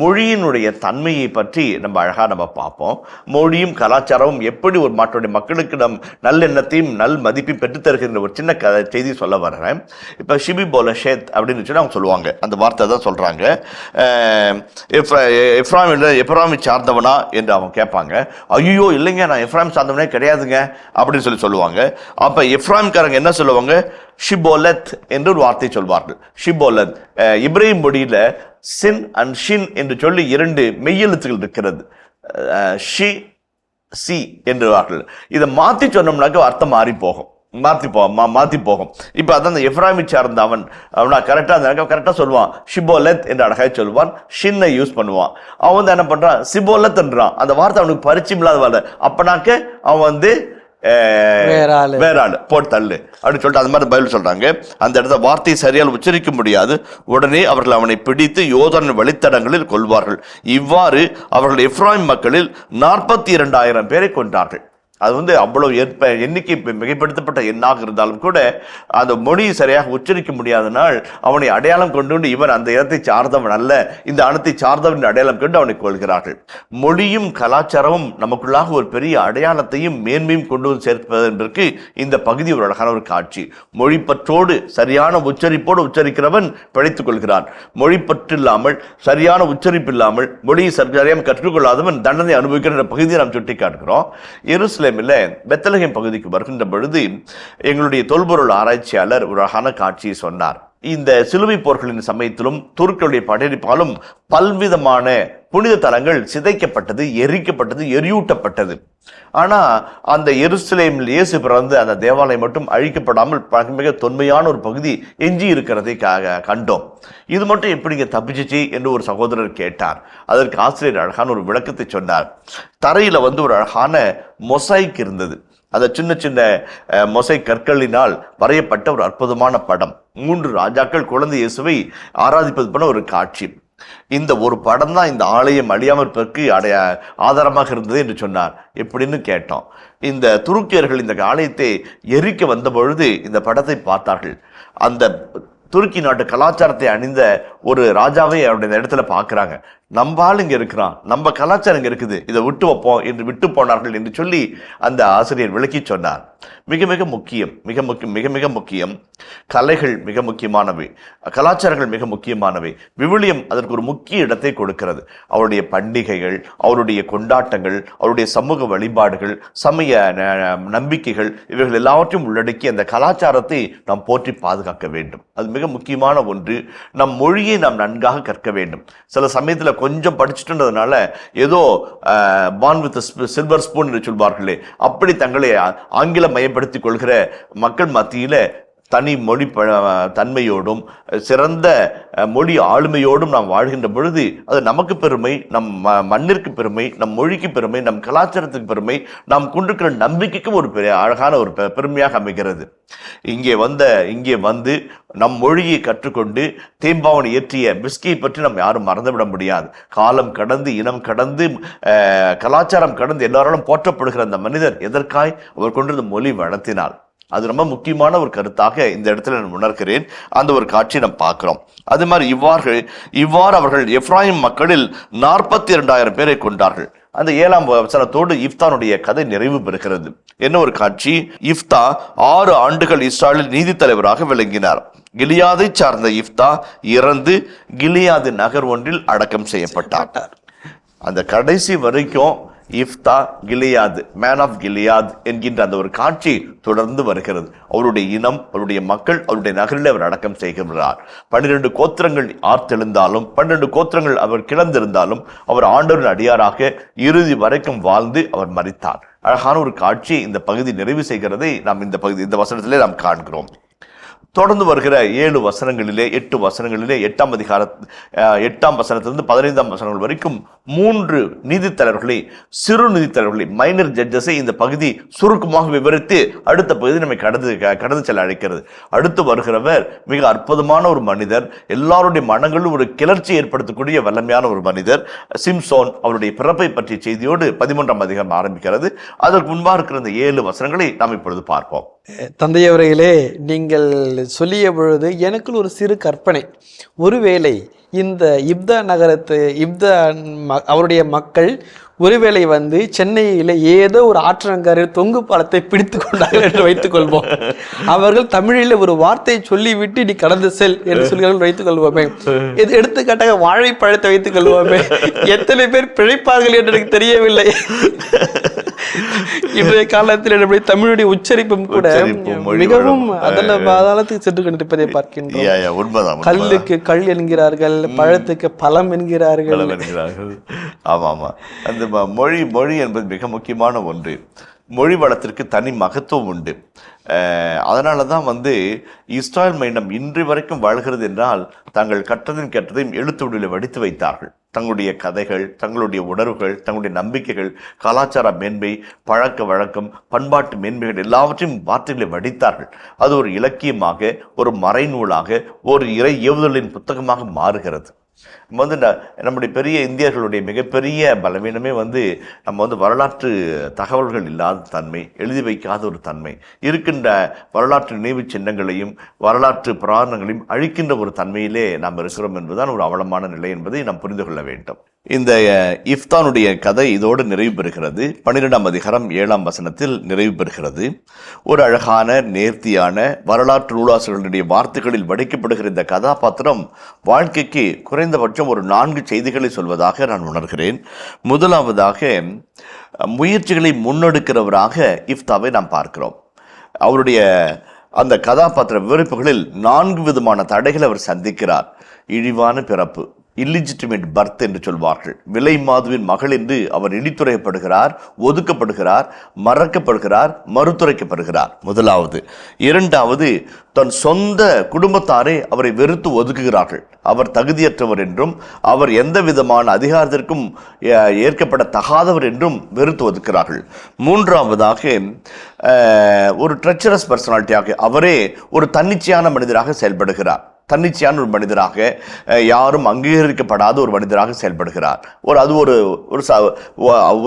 மொழியினுடைய தன்மையை பற்றி நம்ம அழகா நம்ம பார்ப்போம். மொழியும் கலாச்சாரமும் எப்படி ஒரு மாற்றுடைய மக்களுக்கு நம் நல்லெண்ணத்தையும் நல் மதிப்பையும் பெற்றுத் தருகின்ற ஒரு சின்ன செய்தி சொல்ல வர்றேன். இப்போ ஷிபி போலஷேத் அப்படின்னு சொல்லி அவங்க சொல்லுவாங்க. அந்த வார்த்தை தான் சொல்றாங்க. எப்ராமி சார்ந்தவனா என்று அவங்க கேட்பாங்க. ஐயோ இல்லைங்க, நான் எப்ராம் சார்ந்தவனே கிடையாதுங்க அப்படின்னு சொல்லுவாங்க. அப்ப எப்ராம்காரங்க என்ன சொல்லுவாங்க, ஷிபோலத் என்று ஒரு வார்த்தை சொல்வார்கள். ஷிபோலத் இப்ராஹிம் மொழியில சின் அண்ட் ஷின் என்று சொல்லி 2 மெய்யெழுத்துகள் இருக்கிறது. ஷி சி என்றார்கள். இதை மாத்தி சொன்னோம்னாக்க அர்த்தம் மாத்தி போகும். இப்ப அதான் எப்ராமி சார்ந்த அவனா கரெக்டா சொல்லுவான், ஷிபோலத் என்று அழகாக சொல்லுவான். ஷின்னை யூஸ் பண்ணுவான். அவன் என்ன பண்றான், சிபோலத் என்றான். அந்த வார்த்தை அவனுக்கு பரிச்சயம் இல்லாத வார்த்தை. அப்பனாக்க அவன் வேற ஆளு போட்டு தள்ளு அப்படின்னு சொல்லிட்டு அந்த மாதிரி பைபிள் சொல்றாங்க. அந்த இடத்துல வார்த்தையை சரியால் உச்சரிக்க முடியாது. உடனே அவர்கள் அவனை பிடித்து யோர்தான் வழித்தடங்களில் கொல்வார்கள். இவ்வாறு அவர்கள் எப்ராயிம் மக்களில் 42,000 பேரை கொன்றார்கள். அது அவ்வளவு எண்ணிக்கை மிகைப்படுத்தப்பட்ட எண்ணாக இருந்தாலும் கூட அந்த மொழியை சரியாக உச்சரிக்க முடியாதனால் அவனை அடையாளம் கொண்டு இவன் அந்த இடத்தை சார்ந்தவன் அல்ல, இந்த அனத்தை சார்ந்தவன் அடையாளம் கொண்டு அவனை கொள்கிறார்கள். மொழியும் கலாச்சாரமும் நமக்குள்ளாக ஒரு பெரிய அடையாளத்தையும் மேன்மையும் கொண்டு வந்து சேர்ப்பதற்கு இந்த பகுதி ஒரு அழகான ஒரு காட்சி. மொழிப்பற்றோடு சரியான உச்சரிப்போடு உச்சரிக்கிறவன் பிழைத்துக் கொள்கிறான். மொழிப்பற்று இல்லாமல் சரியான உச்சரிப்பு இல்லாமல் மொழியை சரியாக கற்றுக்கொள்ளாதவன் தண்டனை அனுபவிக்கிற பகுதியை நாம் சுட்டி காட்டுகிறோம். எருசலேம் பெத்லகேம் பகுதிக்கு வருகின்ற பொழுது எங்களுடைய தொல்பொருள் ஆராய்ச்சியாளர் ஒரு அழகான காட்சியை சொன்னார். இந்த சிலுவை போர்களின் சமயத்திலும் துருக்களுடைய படையெடுப்பாலும் பல்விதமான புனித தலங்கள் சிதைக்கப்பட்டது, எரிக்கப்பட்டது, எரியூட்டப்பட்டது. ஆனா அந்த எருசலேமில் இயேசு பிறந்து அந்த தேவாலயம் மட்டும் அழிக்கப்படாமல் மிக தொன்மையான ஒரு பகுதி எஞ்சி இருக்கிறதை கண்டோம். இது மட்டும் எப்படிங்க தப்பிச்சிச்சு என்று ஒரு சகோதரர் கேட்டார். அதற்கு ஆசிரியர் அழகான ஒரு விளக்கத்தை சொன்னார். தரையில ஒரு அழகான மொசைக் இருந்தது. அந்த சின்ன சின்ன மொசை கற்களினால் வரையப்பட்ட ஒரு அற்புதமான படம். 3 ராஜாக்கள் குழந்தை இயேசுவை ஆராதிப்பது போன ஒரு காட்சி. இந்த ஒரு படம் தான் இந்த ஆலயம் அழியாமற்பதற்கு ஆதாரமாக இருந்தது என்று சொன்னார். எப்படின்னு கேட்டோம். இந்த துருக்கியர்கள் இந்த ஆலயத்தை எரிக்க வந்த பொழுது இந்த படத்தை பார்த்தார்கள். அந்த துருக்கி நாட்டு கலாச்சாரத்தை அணிந்த ஒரு ராஜாவை அவருடைய இடத்துல பார்க்கிறாங்க. நம்ம ஆள் இங்க இருக்கிறான், நம்ம கலாச்சாரம் இங்க இருக்குது, இதை விட்டு வைப்போம் என்று விட்டு போனார்கள் என்று சொல்லி அந்த ஆசிரியர் விளக்கி சொன்னார். மிக மிக முக்கியம். கலைகள் மிக முக்கியமானவை, கலாச்சாரங்கள் மிக முக்கியமானவை. விவிலியம் அதற்கு ஒரு முக்கிய இடத்தை கொடுக்கிறது. அவருடைய பண்டிகைகள், அவருடைய கொண்டாட்டங்கள், அவருடைய சமூக வழிபாடுகள், சமய நம்பிக்கைகள், இவைகள் எல்லாவற்றையும் உள்ளடக்கி அந்த கலாச்சாரத்தை நாம் போற்றி பாதுகாக்க வேண்டும். அது மிக முக்கியமான ஒன்று. நம் மொழியை நாம் நன்காக கற்க வேண்டும். சில சமயத்தில் கொஞ்சம் படிச்சுட்டுன்றதுனால ஏதோ பார்ன் வித் சில்வர் ஸ்பூன் என்று சொல்வார்களே, அப்படி தங்களை ஆங்கில மயப்படுத்திக் கொள்கிற மக்கள் மத்தியில தனி மொழி தன்மையோடும் சிறந்த மொழி ஆளுமையோடும் நாம் வாழ்கின்ற பொழுது அது நமக்கு பெருமை, நம் மண்ணிற்கு பெருமை, நம் மொழிக்கு பெருமை, நம் கலாச்சாரத்துக்கு பெருமை, நாம் கொண்டிருக்கிற நம்பிக்கைக்கும் ஒரு அழகான ஒரு பெருமையாக அமைகிறது. இங்கே வந்து நம் மொழியை கற்றுக்கொண்டு தேம்பாவன் இயற்றிய பிஸ்கியை பற்றி நாம் யாரும் மறந்துவிட முடியாது. காலம் கடந்து, இனம் கடந்து, கலாச்சாரம் கடந்து எல்லாராலும் போற்றப்படுகிற அந்த மனிதர் எதற்காய்? அவர் கொண்டிருந்த மொழி வளர்த்தினார். அது ரொம்ப முக்கியமான ஒரு கருத்தாக இந்த இடத்துல நான் உணர்கிறேன். அந்த ஒரு காட்சி நாம் பார்க்கிறோம். அது மாதிரி இவ்வாறு அவர்கள் எப்ராயிம் மக்களில் 42,000 பேரை கொண்டார்கள். அந்த 7ஆம் வசனத்தோடு இப்தானுடைய கதை நிறைவு பெறுகிறது. என்ன ஒரு காட்சி! இப்தா 6 ஆண்டுகள் இஸ்ராயலில் நீதி தலைவராக விளங்கினார். கிலியாதை சார்ந்த இப்தா இறந்து கிலியாது நகர் ஒன்றில் அடக்கம் செய்யப்பட்டார். அந்த கடைசி வரைக்கும் இப்தா கிலியாத், மேன் ஆஃப் கிலியாத் என்கின்ற அந்த ஒரு காட்சி தொடர்ந்து வருகிறது. அவருடைய இனம், அவருடைய மக்கள், அவருடைய நகரில் அவர் அடக்கம் செய்கிறார். 12 கோத்திரங்கள் ஆர்த்தெழுந்தாலும், 12 கோத்திரங்கள் அவர் கிளந்திருந்தாலும், அவர் ஆண்டவரின் அடியாராக இறுதி வரைக்கும் வாழ்ந்து அவர் மரித்தார். அழகான ஒரு காட்சி இந்த பகுதி நிறைவு செய்கிறதை நாம் இந்த வசனத்திலே நாம் காண்கிறோம். தொடர்ந்து வருகிற 7 வசனங்களிலே 8 வசனங்களிலே 8ஆம் வசனத்திலிருந்து 15ஆம் வசனங்கள் வரைக்கும் 3 நீதித்தலைவர்களை, சிறு நீதித்தலைவர்களை, மைனர் ஜட்ஜஸை இந்த பகுதி சுருக்கமாக விவரித்து அடுத்த பகுதி நம்மை கடந்து செல்ல அழைக்கிறது. அடுத்து வருகிறவர் மிக அற்புதமான ஒரு மனிதர், எல்லாருடைய மனங்களும் ஒரு கிளர்ச்சி ஏற்படுத்தக்கூடிய வல்லமையான ஒரு மனிதர், சிம்சோன். அவருடைய பிறப்பை பற்றிய செய்தியோடு 13ஆம் அதிகாரம் ஆரம்பிக்கிறது. அதற்கு முன்பாக இருக்கிற இந்த 7 வசனங்களை நாம் இப்பொழுது பார்ப்போம். தந்தையவர்களே, நீங்கள் சொல்லிய பொழுது எனக்குள் ஒரு சிறு கற்பனை. ஒருவேளை இந்த இப்தா நகரத்து அவருடைய மக்கள் ஒருவேளை சென்னையில் ஏதோ ஒரு ஆற்றங்கரையில் தொங்கு பாலத்தை பிடித்து கொண்டார்கள் என்று வைத்துக் கொள்வோம். அவர்கள் தமிழில் ஒரு வார்த்தையை சொல்லிவிட்டு நீ கடந்து செல் என்று சொல்கிறார்கள் வைத்துக் கொள்வோமே. இது எடுத்துக்காட்டாக வாழைப்பழத்தை வைத்துக் கொள்வோமே. எத்தனை பேர் பிழைப்பார்கள் என்று எனக்கு தெரியவில்லை. இன்றைய காலத்தில் நம்முடைய தமிழுடைய உச்சரிப்பும் கூட மிகவும் அதளத்துக்கு சென்று கொண்டிருப்பதை பார்க்கின்றோம். கல்லுக்கு கல் என்கிறார்கள், பழத்துக்கு பழம் என்கிறார்கள். ஆமா ஆமா, அந்த மொழி என்பது மிக முக்கியமான ஒன்று. மொழி வளத்திற்கு தனி மகத்துவம் உண்டு. அதனால தான் இஸ்ராயல் மைனம் இன்று வரைக்கும் வாழ்கிறது என்றால் தாங்கள் கற்றதையும் கேட்டதையும் எழுத்து வடிவில் வடித்து வைத்தார்கள். தங்களுடைய கதைகள், தங்களுடைய உணர்வுகள், தங்களுடைய நம்பிக்கைகள், கலாச்சார மேன்மை, பழக்க வழக்கம், பண்பாட்டு மேன்மைகள் எல்லாவற்றையும் வார்த்தைகளை வடித்தார்கள். அது ஒரு இலக்கியமாக, ஒரு மறைநூலாக, ஒரு இறை ஏவுதலின் புத்தகமாக மாறுகிறது. நம்முடைய பெரிய இந்தியர்களுடைய மிகப்பெரிய பலவீனமே நம்ம வரலாற்று தகவல்கள் இல்லாத தன்மை, எழுதி வைக்காத ஒரு தன்மை, இருக்கின்ற வரலாற்று நினைவு சின்னங்களையும் வரலாற்று புராணங்களையும் அழிக்கின்ற ஒரு தன்மையிலே நாம் இருக்கிறோம் என்பதுதான் ஒரு அவலமான நிலை என்பதை நாம் புரிந்து கொள்ள வேண்டும். இந்த இஃப்தானுடைய கதை இதோடு நிறைவு பெறுகிறது. 12ஆம் அதிகாரம் 7ஆம் வசனத்தில் நிறைவு பெறுகிறது. ஒரு அழகான நேர்த்தியான வரலாற்று நூலாசிரியர்களுடைய வார்த்தைகளில் வடிக்கப்படுகிற இந்த கதாபாத்திரம் வாழ்க்கைக்கு குறைந்தபட்சம் ஒரு 4 செய்திகளை சொல்வதாக நான் உணர்கிறேன். முதலாவதாக, முயற்சிகளை முன்னெடுக்கிறவராக இஃப்தாவை நாம் பார்க்கிறோம். அவருடைய அந்த கதாபாத்திர விவரிப்புகளில் 4 விதமான தடைகளை அவர் சந்திக்கிறார். இழிவான பிறப்பு, இல்லிஜிட்டிமேட் பர்த் என்று சொல்வார்கள். விலை மாதுவின் மகள் என்று அவர் இடித்துரைக்கப்படுகிறார், ஒதுக்கப்படுகிறார், மறக்கப்படுகிறார், மறுத்துரைக்கப்படுகிறார். முதலாவது. இரண்டாவது, தன் சொந்த குடும்பத்தாரே அவரை வெறுத்து ஒதுக்குகிறார்கள். அவர் தகுதியற்றவர் என்றும் அவர் எந்த விதமான அதிகாரத்திற்கும் ஏற்கப்பட தகாதவர் என்றும் வெறுத்து ஒதுக்கிறார்கள். மூன்றாவதாக, ஒரு ட்ரெச்சரஸ் பர்சனாலிட்டியாக அவரே ஒரு தன்னிச்சையான மனிதராக செயல்படுகிறார். தன்னிச்சையான ஒரு மனிதராக, யாரும் அங்கீகரிக்கப்படாத ஒரு மனிதராக செயல்படுகிறார். அது ஒரு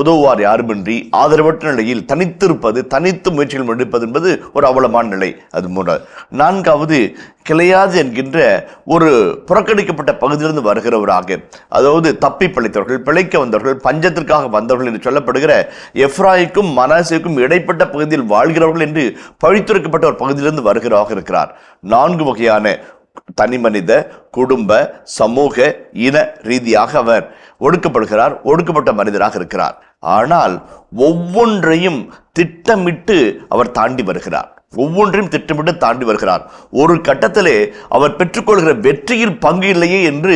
உதவுவார் யாருமின்றி ஆதரவற்ற நிலையில் தனித்திருப்பது, தனித்து முயற்சிகள் எடுப்பது என்பது ஒரு அவலமான நிலை. அது நான்காவது, கிளையாது என்கின்ற ஒரு புறக்கணிக்கப்பட்ட பகுதியிலிருந்து வருகிறவராக, அதாவது தப்பி பிழைத்தவர்கள், பிழைக்க வந்தவர்கள், பஞ்சத்திற்காக வந்தவர்கள் என்று சொல்லப்படுகிற எப்ராயிக்கும் மனாசேக்கும் இடைப்பட்ட பகுதியில் வாழ்கிறவர்கள் என்று பழித்துரைக்கப்பட்ட ஒரு பகுதியிலிருந்து வருகிறவராக இருக்கிறார். 4 வகையான தனி மனித, குடும்ப, சமூக, இன ரீதியாக அவர் ஒடுக்கப்படுகிறார், ஒடுக்கப்பட்ட மனிதராக இருக்கிறார். ஆனால் ஒவ்வொன்றையும் திட்டமிட்டு அவர் தாண்டி வருகிறார். ஒரு கட்டத்திலே அவர் பெற்றுக்கொள்கிற வெற்றியில் பங்கு இல்லையே என்று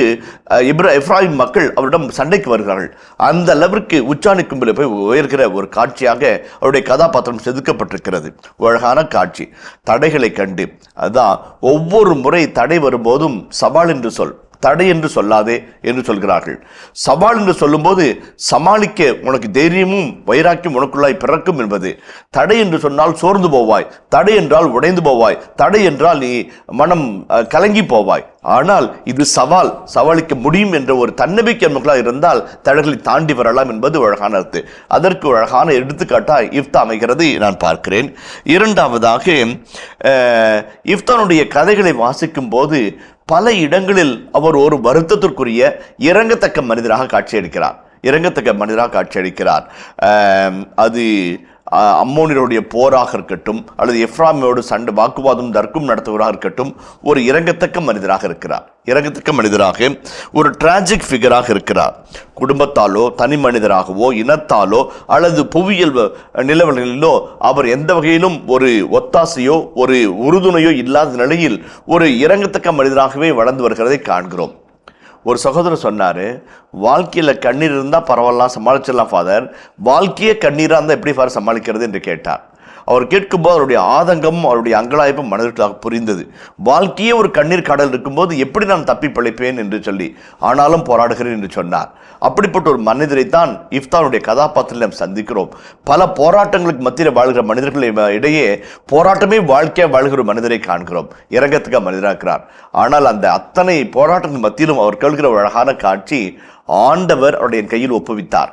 எப்ராயிம் மக்கள் அவரிடம் சண்டைக்கு வருகிறார்கள். அந்த அளவிற்கு உச்சாணி கும்பில் போய் உயர்கிற ஒரு காட்சியாக அவருடைய கதாபாத்திரம் செதுக்கப்பட்டிருக்கிறது. அழகான காட்சி. தடைகளை கண்டு, அதுதான் ஒவ்வொரு முறை தடை வரும்போதும் சவால் என்று சொல், தடை என்று சொல்லாதே என்று சொல்கிறார்கள். சவால் என்று சொல்லும்போது சமாளிக்க உனக்கு தைரியமும் வைராக்கியம் உனக்குள்ளாய் பிறக்கும் என்பது. தடை என்று சொன்னால் சோர்ந்து போவாய், தடை என்றால் உடைந்து போவாய், தடை என்றால் நீ மனம் கலங்கி போவாய். ஆனால் இது சவால், சவாளிக்க முடியும் என்ற ஒரு தன்னம்பிக்கை மக்களாக இருந்தால் தடைகளை தாண்டி வரலாம் என்பது அழகான அர்த்தம். அதற்கு அழகான எடுத்துக்காட்டாக இஃப்தா அமைகிறது நான் பார்க்கிறேன். இரண்டாவதாக, இஃப்தானுடைய கதைகளை வாசிக்கும் போது பல இடங்களில் அவர் ஒரு வருத்தத்திற்குரிய இறங்கத்தக்க மனிதராக காட்சியளிக்கிறார். அது அம்மோனியருடைய போராக இருக்கட்டும், அல்லது எப்ராமியோடு சண்டை வாக்குவாதம் தர்க்கம் நடத்துவராக இருக்கட்டும், ஒரு இறங்கத்தக்க மனிதராக இருக்கிறார். ஒரு டிராஜிக் ஃபிகராக இருக்கிறார். குடும்பத்தாலோ, தனி மனிதராகவோ, இனத்தாலோ அல்லது புவியியல் நிலவரங்களிலோ அவர் எந்த வகையிலும் ஒரு ஒத்தாசையோ ஒரு உறுதுணையோ இல்லாத நிலையில் ஒரு இறங்கத்தக்க மனிதராகவே வளர்ந்து வருகிறதை காண்கிறோம். ஒரு சகோதரர் சொன்னார், வாழ்க்கையில் கண்ணீர் இருந்தால் பரவாயில்லாம் சமாளிச்சிடலாம் ஃபாதர், வாழ்க்கையே கண்ணீராக இருந்தால் எப்படி ஃபாதர் சமாளிக்கிறது என்று கேட்டார். அவர் கேட்கும்போது அவருடைய ஆதங்கமும் அவருடைய அங்கலாய்ப்பும் மனிதர்களாக புரிந்தது. வாழ்க்கையே ஒரு கண்ணீர் கடல் இருக்கும்போது எப்படி நான் தப்பி பிழைப்பேன் என்று சொல்லி ஆனாலும் போராடுகிறேன் என்று சொன்னார். அப்படிப்பட்ட ஒரு மனிதரைத்தான் இஃப்தாவுடைய கதாபாத்திரத்தில் நாம் சந்திக்கிறோம். பல போராட்டங்களுக்கு மத்தியில் வாழ்கிற மனிதர்கள் இடையே போராட்டமே வாழ்க்கையாக வாழ்கிற மனிதரை காண்கிறோம். இரங்கத்துக்காக மனிதராகிறார். ஆனால் அந்த அத்தனை போராட்டங்கள் மத்தியிலும் அவர் கேட்கிற ஒரு அழகான காட்சி, ஆண்டவர் அவருடைய கையில் ஒப்புவித்தார்.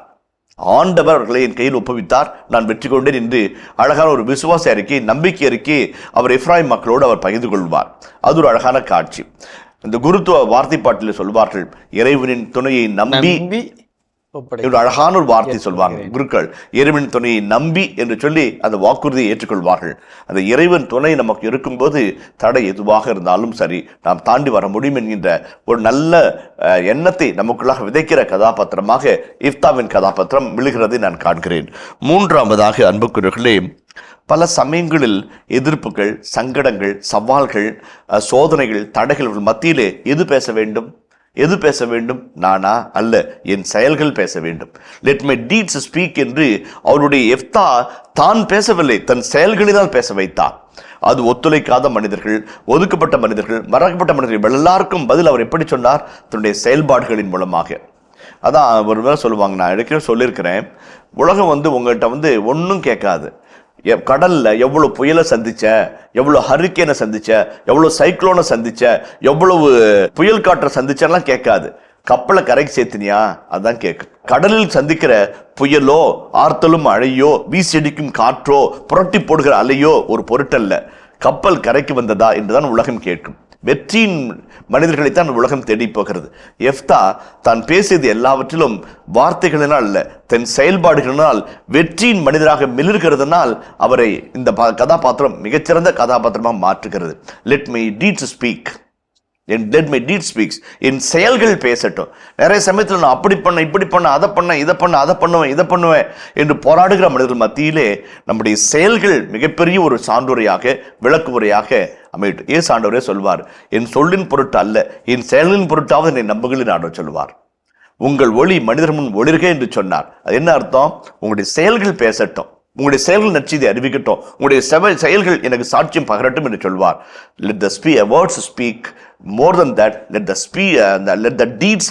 ஆண்டவர் அவர்களை என் கையில் ஒப்புவித்தார், நான் வெற்றி கொண்டேன் என்று அழகான ஒரு விசுவாச அறிக்கை, நம்பிக்கை அறிக்கை அவர் எப்ராயிம் மக்களோடு அவர் பகிர்ந்து கொள்வார். அது ஒரு அழகான காட்சி. இந்த குருத்துவ வார்த்தை பாட்டில் சொல்வார்கள், இறைவனின் துணையை நம்பி அழகான ஒரு வார்த்தை சொல்வாங்க குருக்கள். இறைவன் துணையை நம்பி என்று சொல்லி அந்த வாக்குறுதியை ஏற்றுக்கொள்வார்கள். அந்த இறைவன் துணை நமக்கு இருக்கும்போது தடை எதுவாக இருந்தாலும் சரி நாம் தாண்டி வர முடியும் என்கின்ற ஒரு நல்ல எண்ணத்தை நமக்குள்ளாக விதைக்கிற கதாபாத்திரமாக இஃப்தாவின் கதாபாத்திரம் விழுகிறதை நான் காண்கிறேன். மூன்றாவதாக அன்புக்குரியவர்களே, பல சமயங்களில் எதிர்ப்புகள், சங்கடங்கள், சவால்கள், சோதனைகள், தடைகள் மத்தியிலே எது பேச வேண்டும்? எது பேச வேண்டும்? நானா? அல்ல, என் செயல்கள் பேச வேண்டும். லெட் மை டீட்ஸ் ஸ்பீக் என்று அவருடைய எஃப்தா தான் பேசவில்லை, தன் செயல்களினால் பேச வைத்தார். அது ஒத்துழைக்காத மனிதர்கள், ஒதுக்கப்பட்ட மனிதர்கள், மறக்கப்பட்ட மனிதர்கள் எல்லாருக்கும் பதில் அவர் எப்படி சொன்னார்? தன்னுடைய செயல்பாடுகளின் மூலமாக. அதான் ஒரு வேளை சொல்லுவாங்க, நான் இடையே சொல்லியிருக்கிறேன், உலகம் உங்கள்கிட்ட ஒன்றும் கேட்காது. கடல்ல எவ்வளவு புயலை சந்திச்ச, எவ்வளவு ஹரிக்கேனை சந்திச்ச, எவ்வளவு சைக்ளோனை சந்திச்ச, எவ்வளவு புயல் காற்றை சந்திச்செல்லாம் கேட்காது. கப்பலை கரைக்கு சேர்த்தினியா? அதான் கேட்கும். கடலில் சந்திக்கிற புயலோ, ஆர்த்தலும் மழையோ, வீசடிக்கும் காற்றோ, புரட்டி போடுகிற அலையோ ஒரு பொருட்டல்ல. கப்பல் கரைக்கு வந்ததா என்றுதான் உலகம் கேட்கும். வெற்றியின் மனிதர்களைத்தான் உலகம் தேடி போகிறது. எஃப்தா தான் பேசியது எல்லாவற்றிலும் வார்த்தைகளினால் அல்ல, தன் செயல்பாடுகளினால் வெற்றியின் மனிதராக மிளிர்கிறதுனால் அவரை இந்த கதாபாத்திரம் மிகச்சிறந்த கதாபாத்திரமாக மாற்றுகிறது. Let my deeds speak, let my deed speaks, என் செயல்கள் பேசட்டும். நிறைய சமயத்தில் நான் அப்படி பண்ண, இப்படி பண்ண, அதை பண்ண, இதை பண்ண, அதை பண்ணுவேன், இதை பண்ணுவேன் என்று போராடுகிற மனிதர்கள் மத்தியிலே நம்முடைய செயல்கள் மிகப்பெரிய ஒரு சான்றுரையாக, விளக்குமுறையாக அமையட்டும். ஏசு ஆண்டவரே சொல்வார், என் சொல்லின் பொருட்டு அல்ல, என் செயலின் பொருட்டாவது என்னை நம்புகளின் ஆண்டவர் சொல்வார். உங்கள் ஒளி மனிதர் முன் ஒளிர்க என்று சொன்னார். அது என்ன அர்த்தம்? உங்களுடைய செயல்கள் பேசட்டும், உங்களுடைய செயல்கள் நற்செய்தி அறிவிக்கட்டும், உங்களுடைய செயல்கள் எனக்கு சாட்சியம் பகரட்டும் என்று சொல்வார். Let the words speak. More than that, let the deeds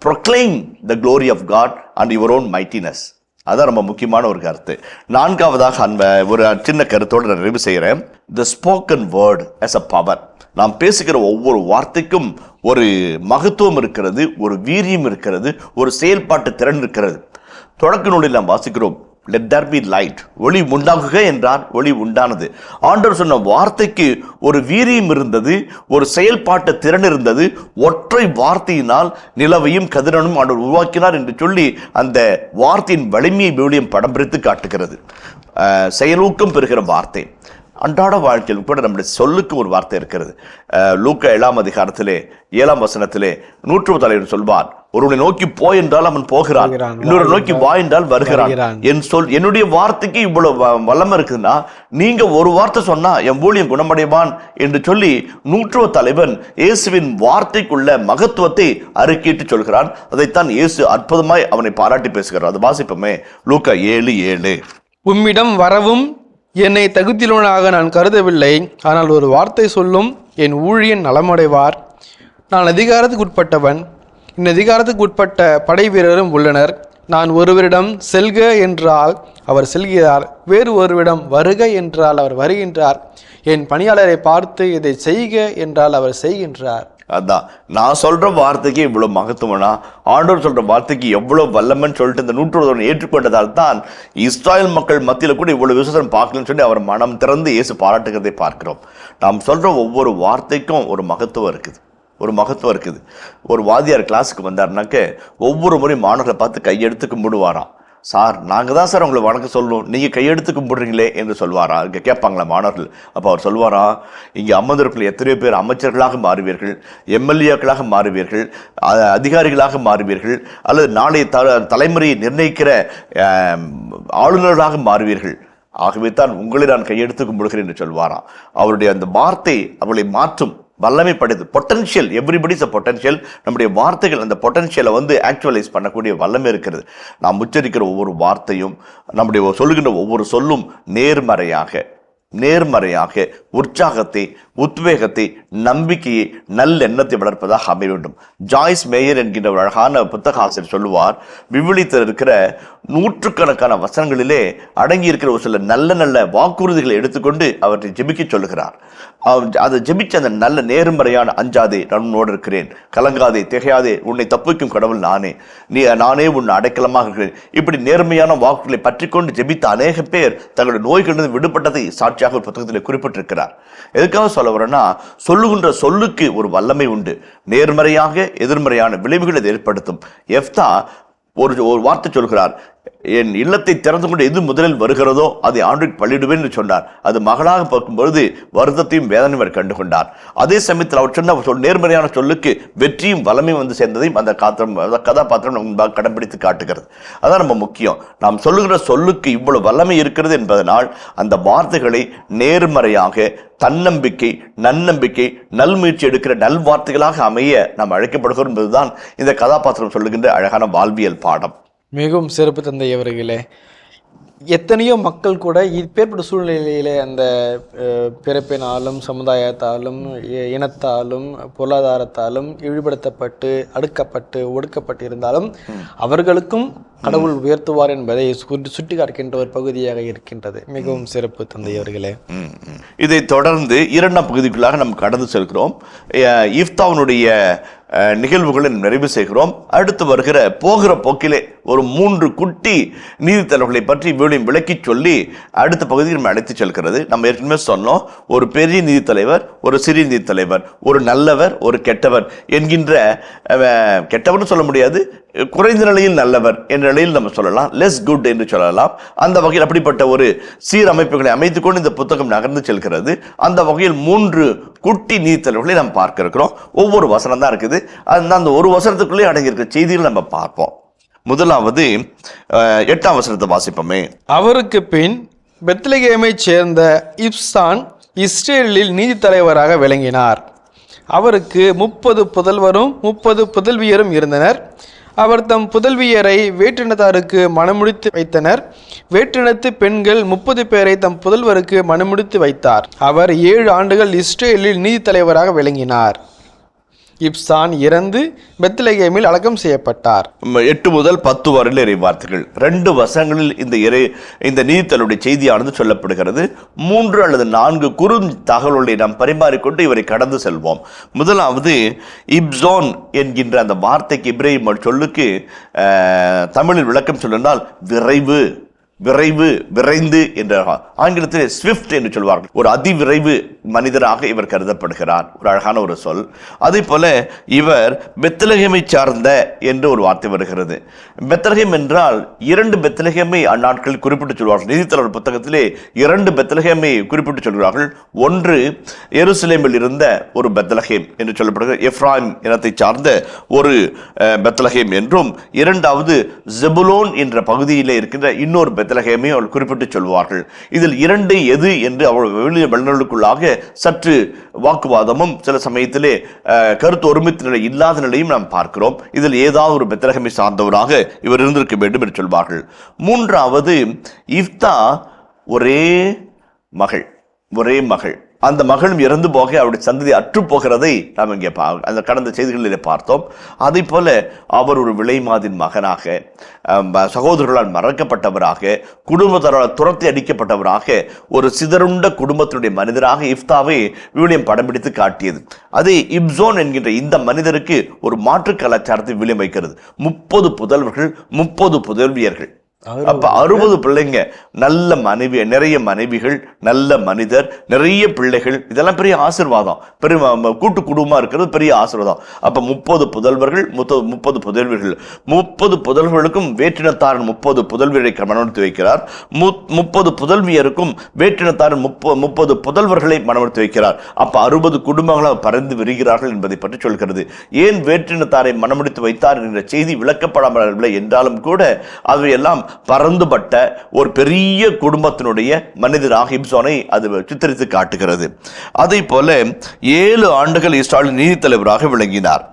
proclaim the glory of God and your own mightiness. அதான் ரொம்ப முக்கியமான ஒரு கருத்து. நான்காவதாக ஒரு சின்ன கருத்தோடு நான் நிறைவு செய்கிறேன். The spoken word as a power. நாம் பேசுகிற ஒவ்வொரு வார்த்தைக்கும் ஒரு மகத்துவம் இருக்கிறது, ஒரு வீரியம் இருக்கிறது, ஒரு செயல்பாட்டு திறன் இருக்கிறது. தொடக்க நூலில் நாம் வாசிக்கிறோம், let there be light, ஒளி உண்டாகுக என்றார், ஒளி உண்டானது. ஆண்டவர் சொன்ன வார்த்தைக்கு ஒரு வீரியம் இருந்தது, ஒரு செயல்பாட்டு திறன் இருந்தது. ஒற்றை வார்த்தையினால் நிலவையும் கதிரவனும் ஆண்டவர் உருவாக்கினார் என்று சொல்லி அந்த வார்த்தையின் வலிமையை விவிலியம் படம் பிரித்து காட்டுகிறது. செயலூக்கம் பெறுகிற வார்த்தை. அன்றாட வாழ்க்கையில் கூட நம்முடைய சொல்லுக்கு ஒரு வார்த்தை இருக்கிறது. லூக்கா 7ஆம் அதிகாரத்திலே 7ஆம் வசனத்திலே 100 தலைவர் சொல்வார், ஒருவனை நோக்கி போ என்றால் அவன் போகிறான், இன்னொரு நோக்கி வா என்றால் வருகிறான். என் சொல், என்னுடைய வார்த்தைக்கு இவ்வளவு வல்லமை இருக்குதுன்னா நீங்க ஒரு வார்த்தை சொன்னா என் ஊழியம் குணமடைவான் என்று சொல்லி 100 தலைவன் இயேசுவின் வார்த்தைக்குள்ள மகத்துவத்தை அறிக்கையிட்டு சொல்கிறான். அதைத்தான் இயேசு அற்புதமாய் அவனை பாராட்டி பேசுகிறார். அது வாசிப்போமே, லூக்கா 7:7. உம்மிடம் வரவும் என்னை தகுதியுள்ளவனாக நான் கருதவில்லை, ஆனால் ஒரு வார்த்தை சொல்லும், என் ஊழியன் நலமடைவார். நான் அதிகாரத்துக்கு உட்பட்டவன், என் அதிகாரத்துக்கு உட்பட்ட படை வீரரும் உள்ளனர். நான் ஒருவரிடம் செல்க என்றால் அவர் செல்கிறார், வேறு ஒருவரிடம் வருக என்றால் அவர் வருகின்றார், என் பணியாளரை பார்த்து இதை செய்க என்றால் அவர் செய்கின்றார். அதான் நான் சொல்ற வார்த்தைக்கு இவ்வளவு மகத்துவம்னா ஆண்டவர் சொல்ற வார்த்தைக்கு எவ்வளவு வல்லமன்னு சொல்லிட்டு இந்த 100 ஏற்றுக்கொண்டதால் தான் இஸ்ராயல் மக்கள் மத்தியில் கூட இவ்வளவு விசுவாசம் பார்க்கலன்னு சொல்லி அவர் மனம் திறந்து இயேசு பாராட்டுகிறதை பார்க்கிறோம். நாம் சொல்ற ஒவ்வொரு வார்த்தைக்கும் ஒரு மகத்துவம் இருக்குது, ஒரு மகத்துவம் இருக்குது. ஒரு வாத்தியார் கிளாஸுக்கு வந்தாருனாக்க ஒவ்வொரு முறையும் மாணவர்களை பார்த்து கையெடுத்து கும்பிடுவாராம். சார், நாங்கள் தான் சார் உங்களை வணக்கம் சொல்லணும், நீங்கள் கையெடுத்து கும்பிடுறீங்களே என்று சொல்வாரா? இங்கே கேட்பாங்களா மாணவர்கள்? அப்போ அவர் சொல்வாரா, இங்கே அமர்ந்தவர்கள் எத்தனையோ பேர் அமைச்சர்களாக மாறுவீர்கள், எம்எல்ஏக்களாக மாறுவீர்கள், அதிகாரிகளாக மாறுவீர்கள், அல்லது நாளைய தலைமுறையை நிர்ணயிக்கிற ஆளுநர்களாக மாறுவீர்கள். ஆகவே தான் உங்களை நான் கையெடுத்து கும்பிடுகிறேன் என்று சொல்வாராம். அவருடைய அந்த வார்த்தை அவர்களை மாற்றும். வல்லமை படைத்து பொட்டன்ஷியல், எவ்ரிபடி இஸ் பொட்டன்ஷியல். நம்முடைய வார்த்தைகள் அந்த பொட்டன்ஷியலை ஆக்சுவலைஸ் பண்ணக்கூடிய வல்லமை இருக்கிறது. நாம் உச்சரிக்கிற ஒவ்வொரு வார்த்தையும், நம்முடைய சொல்லுகின்ற ஒவ்வொரு சொல்லும் நேர்மறையாக உற்சாகத்தை, உத்வேகத்தை, நம்பிக்கையை, நல்லெண்ணத்தை வளர்ப்பதாக அமைய வேண்டும். ஜாய்ஸ் மேயர் என்கின்ற ஒரு அழகான புத்தக ஆசிரியர் சொல்லுவார், விவிலியத்தில் இருக்கிற நூற்றுக்கணக்கான வசனங்களிலே அடங்கி இருக்கிற ஒரு சில நல்ல வாக்குறுதிகளை எடுத்துக்கொண்டு அவற்றை ஜெபிக்க சொல்லுகிறார். அதை ஜெபிச்ச அந்த நல்ல நேர்மறையான, அஞ்சாதே, நான் உன்னோடு இருக்கிறேன், கலங்காதே, திகையாதே, உன்னை தப்புவிக்கும் கடவுள் நானே உன்னை அடைக்கலமாக இருக்கிறேன், இப்படி நேர்மையான வாக்குகளை பற்றி கொண்டு ஜெபித்த அநேக பேர் தங்களுடைய நோய்களிலிருந்து விடுபட்டதை சாட்சியாக ஒரு புத்தகத்தில் குறிப்பிட்டிருக்கிறார். எதுக்காக சொல்ல வரேன்னா, சொல்லுகின்ற சொல்லுக்கு ஒரு வல்லமை உண்டு. நேர்மறையாக எதிர்மறையான விளைவுகளை ஏற்படுத்தும். எப்தா ஒரு வார்த்தை சொல்கிறார், என் இல்லத்தை திறந்து கொண்டு எது முதலில் வருகிறதோ அதை ஆண்டுக்கு பள்ளிடுவேன் என்று சொன்னார். அது மகளாக பார்க்கும்பொழுது வருத்தத்தையும் வேதனையும் அவர் கண்டுகொண்டார். அதே சமயத்தில் அவர் சொன்ன நேர்மறையான சொல்லுக்கு வெற்றியும் வல்லமையும் சேர்ந்ததையும் அந்த கதாபாத்திரம் நம்ம கடைபிடித்து காட்டுகிறது. அதான் நம்ம முக்கியம். நாம் சொல்லுகிற சொல்லுக்கு இவ்வளவு வல்லமை இருக்கிறது என்பதனால் அந்த வார்த்தைகளை நேர்மறையாக, தன்னம்பிக்கை, நன்னம்பிக்கை, நல்முயற்சி எடுக்கிற நல்வார்த்தைகளாக அமைய நாம் அழைக்கப்படுகிறோம் என்பதுதான் இந்த கதாபாத்திரம் சொல்லுகின்ற அழகான வாழ்வியல் பாடம். மிகவும் சிறப்பு தந்தை அவர்களே. எத்தனையோ மக்கள் கூட இப்பேற்பட்ட சூழ்நிலையிலே அந்த பிறப்பினாலும், சமுதாயத்தாலும், இனத்தாலும், பொருளாதாரத்தாலும் இழிபடுத்தப்பட்டு, அடுக்கப்பட்டு, ஒடுக்கப்பட்டு இருந்தாலும் அவர்களுக்கும் கடவுள் உயர்த்துவார் என்பதை சுட்டி காட்டுகின்ற ஒரு பகுதியாக இருக்கின்றது. மிகவும் சிறப்பு தந்தை அவர்களே. இதை தொடர்ந்து இரண்டாம் பகுதிக்குள்ளாக நாம் கடந்து செல்கிறோம். இஃப்தாவினுடைய நிகழ்வுகளை நிறைவு செய்கிறோம். அடுத்து வருகிற போகிற போக்கிலே ஒரு 3 குட்டி நீதித்தலைவர்களை பற்றி விளக்கி சொல்லி அடுத்த பகுதியில் நம்ம அழைத்து செல்கிறது. நம்ம ஏற்கனவே சொன்னோம், ஒரு பெரிய நீதித்தலைவர், ஒரு சிறிய நீதித்தலைவர், ஒரு நல்லவர், ஒரு கெட்டவர் என்கின்ற, கெட்டவர்னு சொல்ல முடியாது, குறைந்த நிலையில் நல்லவர் என்ற நிலையில் நம்ம சொல்லலாம், லெஸ் குட் என்று சொல்லலாம். அந்த வகையில் அப்படிப்பட்ட ஒரு சீரமைப்புகளை அமைத்துக் கொண்டு இந்த புத்தகம் நகர்ந்து செல்கிறது. அந்த வகையில் 3 குட்டி நீதித்தலைவர்களை நாம் பார்க்க இருக்கிறோம். ஒவ்வொரு வசனம் தான் இருக்குது. அந்த ஒரு வசனத்துக்குள்ளே அடங்கியிருக்கிற செய்திகள் நம்ம பார்ப்போம். முதலாவது 8ஆம் வசனத்தை வாசிப்போமே. அவருக்கு பின் பெத்லகேமை சேர்ந்த இப்சான் இஸ்ரேலில் நீதி தலைவராக விளங்கினார். அவருக்கு 30 புதல்வரும் 30 புதல்வியரும் இருந்தனர். அவர் தம் புதல்வியரை வேற்றினத்தாருக்கு மணமுடித்து வைத்தனர். வேற்றினத்து பெண்கள் 30 பேரை தம் புதல்வருக்கு மணமுடித்து வைத்தார். அவர் 7 ஆண்டுகள் இஸ்ரேலில் நீதி தலைவராக விளங்கினார். இப்சான் இறந்து பெத்லகேமில் அடக்கம் செய்யப்பட்டார். 8 முதல் 10 வரையில் இறை வார்த்தைகள். 2 வசனங்களில் இந்த நீதித்தலுடைய செய்தியானது சொல்லப்படுகிறது. 3 அல்லது 4 குறு தகவல்களை நாம் பரிமாறிக்கொண்டு இவரை கடந்து செல்வோம். முதலாவது இப்சோன் என்கின்ற அந்த வார்த்தைக்கு இப்ரேம் சொல்லுக்கு தமிழில் விளக்கம் சொன்னால் விரைந்து என்ற ஆங்கிலத்தில் ஸ்விஃப்ட் என்று சொல்வார்கள். ஒரு அதிவிரைவு மனிதராக இவர் கருதப்படுகிறார். ஒரு அழகான ஒரு சொல். அதே போல இவர் பெத்லகேமை சார்ந்த என்று ஒரு வார்த்தை வருகிறது. பெத்லகேம் என்றால் 2 பெத்லகேமை அந்நாட்களில் குறிப்பிட்டு சொல்வார்கள். நீதித்தலைவர் புத்தகத்திலே 2 பெத்லகேமை குறிப்பிட்டு சொல்கிறார்கள். ஒன்று எருசலேமில் இருந்த ஒரு பெத்லகேம் என்று சொல்லப்படுகிற எப்ராயிம் இனத்தை சார்ந்த ஒரு பெத்லகேம் என்றும், 2வது ஜெபுலோன் என்ற பகுதியிலே இருக்கின்ற இன்னொரு பெத்லகேமை அவர்கள் குறிப்பிட்டு சொல்வார்கள். இதில் 2 எது என்று அவர்கள் வல்லுநர்களுக்குள்ளாக சற்று வாக்குவாதமும் சில சமயத்திலே கருத்து ஒருமித்த நிலை இல்லாத நிலையும் நாம் பார்க்கிறோம். இதில் ஏதாவது ஒரு பெத்லகேமை சார்ந்தவராக இவர் இருந்திருக்க வேண்டும் என்று சொல்வார்கள். 3வது இஃப்தா ஒரே மகள். அந்த மகளும் இறந்து போக அவருடைய சந்ததி அற்று போகிறதை நாம் இங்கே அந்த கடந்த செய்திகளிலே பார்த்தோம். அதே போல அவர் ஒரு விலைமாதின் மகனாக, சகோதரர்களால் மறக்கப்பட்டவராக, குடும்பத்தாரால் துரத்தி அடிக்கப்பட்டவராக, ஒரு சிதறுண்ட குடும்பத்தினுடைய மனிதராக இஃப்தாவை விவிலியம் படம் பிடித்து காட்டியது. அதே இப்சோன் என்கின்ற இந்த மனிதருக்கு ஒரு மாற்று கலாச்சாரத்தை விவிலியம் வைக்கிறது. 30 புதல்வர்கள், 30 புதல்வியர்கள். அப்ப 60 பிள்ளைங்க, நல்ல மனைவி, நிறைய மனைவிகள், நல்ல மனிதர், நிறைய பிள்ளைகள். இதெல்லாம் பெரிய ஆசீர்வாதம். பெரிய கூட்டு குடும்பமா இருக்கிறது பெரிய ஆசீர்வாதம். அப்ப 30 புதல்வர்கள், 30 புதல்வர்கள். 30 புதல்வர்களுக்கும் வேற்றினத்தாரன் 30 புதல்வியரை மனமுடித்து வைக்கிறார். 30 புதல்வியருக்கும் வேற்றினத்தாரன் 30 புதல்வர்களை மனமுடித்து வைக்கிறார். அப்ப 60 குடும்பங்களாக பறந்து விரிகிறார்கள் என்பதை பற்றி சொல்கிறது. ஏன் வேற்றினத்தாரை மனமுடித்து வைத்தார் என்ற செய்தி விளக்கப்படாமல் என்றாலும் கூட அவையெல்லாம் பறந்துபட்ட ஒரு பெரிய குடும்பத்தினுடைய மனிதராக இப்சோனை அது சித்தரித்து காட்டுகிறது. அதே போல 7 ஆண்டுகள் இஸ்ராயலின் நீதி தலைவராக விளங்கினார்.